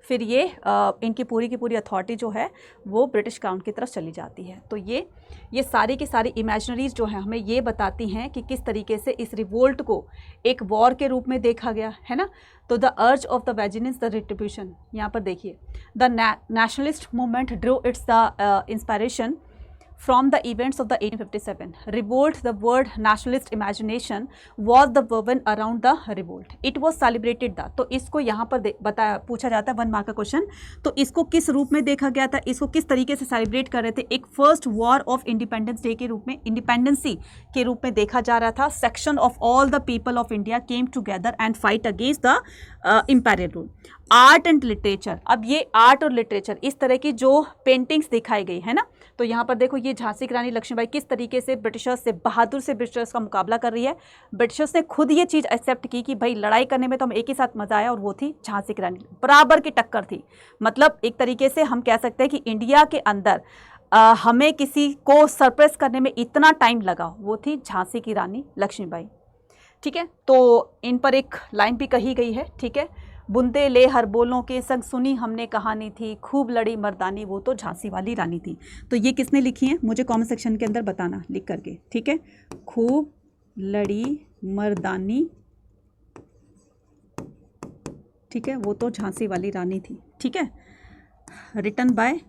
फिर ये इनकी पूरी की पूरी अथॉरिटी जो है वो ब्रिटिश क्राउन की तरफ चली जाती है। तो ये सारी की सारी इमेजनरीज जो है हमें ये बताती हैं कि किस तरीके से इस रिवोल्ट को एक वॉर के रूप में देखा गया, है ना। तो the urge of the vengeance, the retribution, यहाँ पर देखिए, the nationalist movement drew its the inspiration from the events of the 1857 revolt. The word nationalist imagination was the woven around the revolt. It was celebrated the, तो इसको यहाँ पर बताया, पूछा जाता है 1 मार्क का क्वेश्चन। तो इसको किस रूप में देखा गया था, इसको किस तरीके से सेलिब्रेट कर रहे थे, एक first war of independence day के रूप में, इंडिपेंडेंसी के रूप में देखा जा रहा था। Section of all the people of India came together and fight against the imperial rule. Art and literature, अब ये आर्ट और लिटरेचर, इस तरह की जो पेंटिंग्स दिखाई गई है ना, तो यहाँ पर देखो ये झांसी की रानी लक्ष्मीबाई किस तरीके से ब्रिटिशर्स से, बहादुर से ब्रिटिशर्स का मुकाबला कर रही है। ब्रिटिशर्स ने खुद ये चीज़ एक्सेप्ट की कि भाई लड़ाई करने में तो हम एक ही साथ मजा आया, और वो थी झांसी की रानी, बराबर की टक्कर थी। मतलब एक तरीके से हम कह सकते हैं कि इंडिया के अंदर हमें किसी को सरप्रेस करने में इतना टाइम लगा, वो थी झांसी की रानी लक्ष्मीबाई, ठीक है। तो इन पर एक लाइन भी कही गई है, ठीक है, बुंदे ले हर बोलों के संग सुनी हमने कहानी थी, खूब लड़ी मर्दानी वो तो झांसी वाली रानी थी। तो ये किसने लिखी है, मुझे कमेंट सेक्शन के अंदर बताना लिख करके, ठीक है। खूब लड़ी मर्दानी, ठीक है, वो तो झांसी वाली रानी थी, ठीक है। रिटन बाय,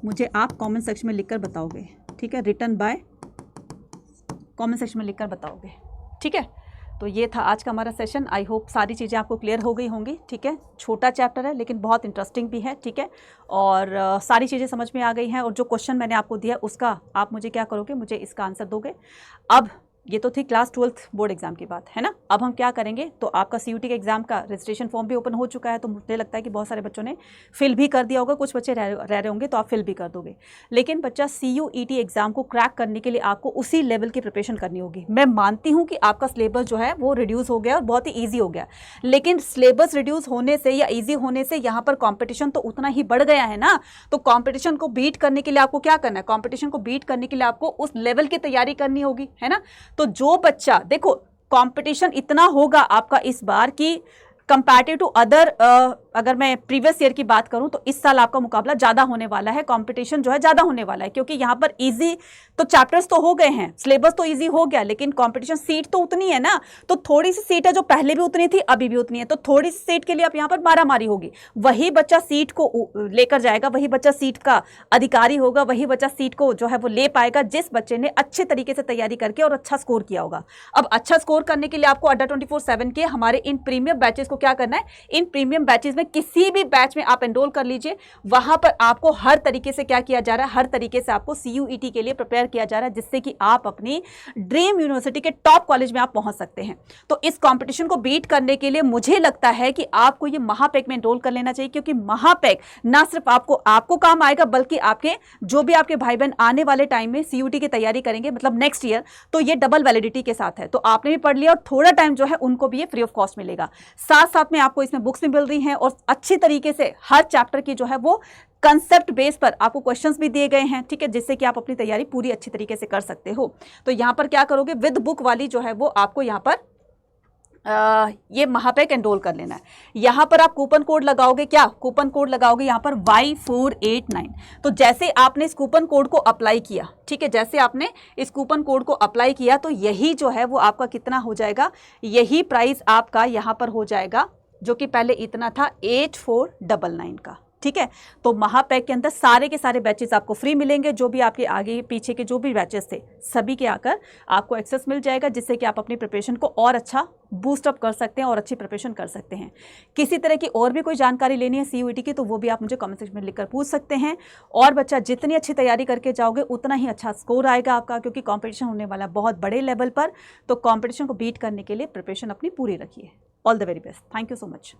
मुझे आप कमेंट सेक्शन में लिखकर बताओगे, ठीक है, रिटन बाय कमेंट सेक्शन में लिखकर बताओगे, ठीक है। तो ये था आज का हमारा सेशन। आई होप सारी चीज़ें आपको क्लियर हो गई होंगी, ठीक है। छोटा चैप्टर है लेकिन बहुत इंटरेस्टिंग भी है, ठीक है। और सारी चीज़ें समझ में आ गई हैं। और जो क्वेश्चन मैंने आपको दिया उसका आप मुझे क्या करोगे, मुझे इसका आंसर दोगे। अब ये तो थी क्लास 12th बोर्ड एग्जाम की बात, है ना। अब हम क्या करेंगे, तो आपका CUT के एग्जाम का रजिस्ट्रेशन फॉर्म भी ओपन हो चुका है, तो मुझे लगता है कि बहुत सारे बच्चों ने फिल भी कर दिया होगा, कुछ बच्चे रह रहे होंगे तो आप फिल भी कर दोगे। लेकिन बच्चा CUET एग्जाम को क्रैक करने के लिए आपको उसी लेवल की प्रिपरेशन करनी होगी। मैं मानती हूँ कि आपका सिलेबस जो है वो रिड्यूस हो गया और बहुत ही ईजी हो गया, लेकिन सिलेबस रिड्यूस होने से या ईजी होने से यहाँ पर कॉम्पिटिशन तो उतना ही बढ़ गया है ना। तो कॉम्पिटिशन को बीट करने के लिए आपको क्या करना है, कॉम्पिटिशन को बीट करने के लिए आपको उस लेवल की तैयारी करनी होगी, है ना। तो जो बच्चा, देखो कंपटीशन इतना होगा आपका इस बार कि कंपैरेटिव टू अदर, अगर मैं प्रीवियस ईयर की बात करूं तो इस साल आपका मुकाबला ज़्यादा होने वाला है, कंपटीशन जो है ज़्यादा होने वाला है, क्योंकि यहाँ पर इजी तो चैप्टर्स तो हो गए हैं, सिलेबस तो इजी हो गया, लेकिन कंपटीशन सीट तो उतनी है ना। तो थोड़ी सी सीट है जो पहले भी उतनी थी अभी भी उतनी है, तो थोड़ी सी सीट के लिए आप यहाँ पर मारामारी होगी। वही बच्चा सीट को लेकर जाएगा, वही बच्चा सीट का अधिकारी होगा, वही बच्चा सीट को जो है वो ले पाएगा जिस बच्चे ने अच्छे तरीके से तैयारी करके और अच्छा स्कोर किया होगा। अब अच्छा स्कोर करने के लिए आपको अड्डा 24/7 के हमारे इन प्रीमियम बैचेस को क्या करना है, इन प्रीमियम बैचेस में किसी भी बैच में आप एनरोल कर लीजिए। वहां पर आपको हर तरीके से क्या किया जा रहा है, हर तरीके से आपको CUET के लिए प्रिपेयर किया जा रहा है, जिससे कि आप अपनी ड्रीम यूनिवर्सिटी के टॉप कॉलेज में आप पहुंच सकते हैं। तो इस कंपटीशन को बीट करने के लिए मुझे लगता है कि आपको ये महापैक में एनरोल कर लेना चाहिए, क्योंकि महापैक ना सिर्फ आपको काम आएगा, बल्कि आपके जो भी आपके भाई बहन आने वाले टाइम में CUET की तैयारी करेंगे, मतलब नेक्स्ट ईयर, तो ये डबल वैलिडिटी के साथ है। तो आपने भी पढ़ लिया और थोड़ा टाइम जो है उनको भी ये फ्री ऑफ कॉस्ट मिलेगा। साथ साथ में आपको इसमें बुक्स भी मिल रही हैं और अच्छी तरीके से हर चैप्टर की जो है वो कंसेप्ट बेस पर आपको क्वेश्चंस भी दिए गए हैं, ठीक है, जिससे कि आप अपनी तैयारी पूरी अच्छी तरीके से कर सकते हो। तो यहाँ पर क्या करोगे, विद बुक वाली जो है वो आपको यहाँ पर ये महापैक एनरोल कर लेना है। यहाँ पर आप कूपन कोड लगाओगे, क्या कूपन कोड लगाओगे यहाँ पर Y489। तो जैसे आपने इस कूपन कोड को अप्लाई किया, ठीक है, जैसे आपने इस कूपन कोड को अप्लाई किया तो यही जो है वो आपका कितना हो जाएगा, यही प्राइस आपका यहाँ पर हो जाएगा, जो कि पहले इतना था 8499 का, ठीक है। तो महापैक के अंदर सारे के सारे बैचेस आपको फ्री मिलेंगे, जो भी आपके आगे पीछे के जो भी बैचेस थे सभी के आकर आपको एक्सेस मिल जाएगा, जिससे कि आप अपनी प्रिपरेशन को और अच्छा बूस्ट अप कर सकते हैं और अच्छी प्रिपरेशन कर सकते हैं। किसी तरह की और भी कोई जानकारी लेनी है CUET की तो वो भी आप मुझे कमेंट सेक्शन में लिखकर पूछ सकते हैं। और बच्चा जितनी अच्छी तैयारी करके जाओगे उतना ही अच्छा स्कोर आएगा आपका, क्योंकि कॉम्पिटिशन होने वाला है बहुत बड़े लेवल पर। तो कॉम्पिटिशन को बीट करने के लिए प्रिपरेशन अपनी पूरी रखिए। All the very best, thank you so much.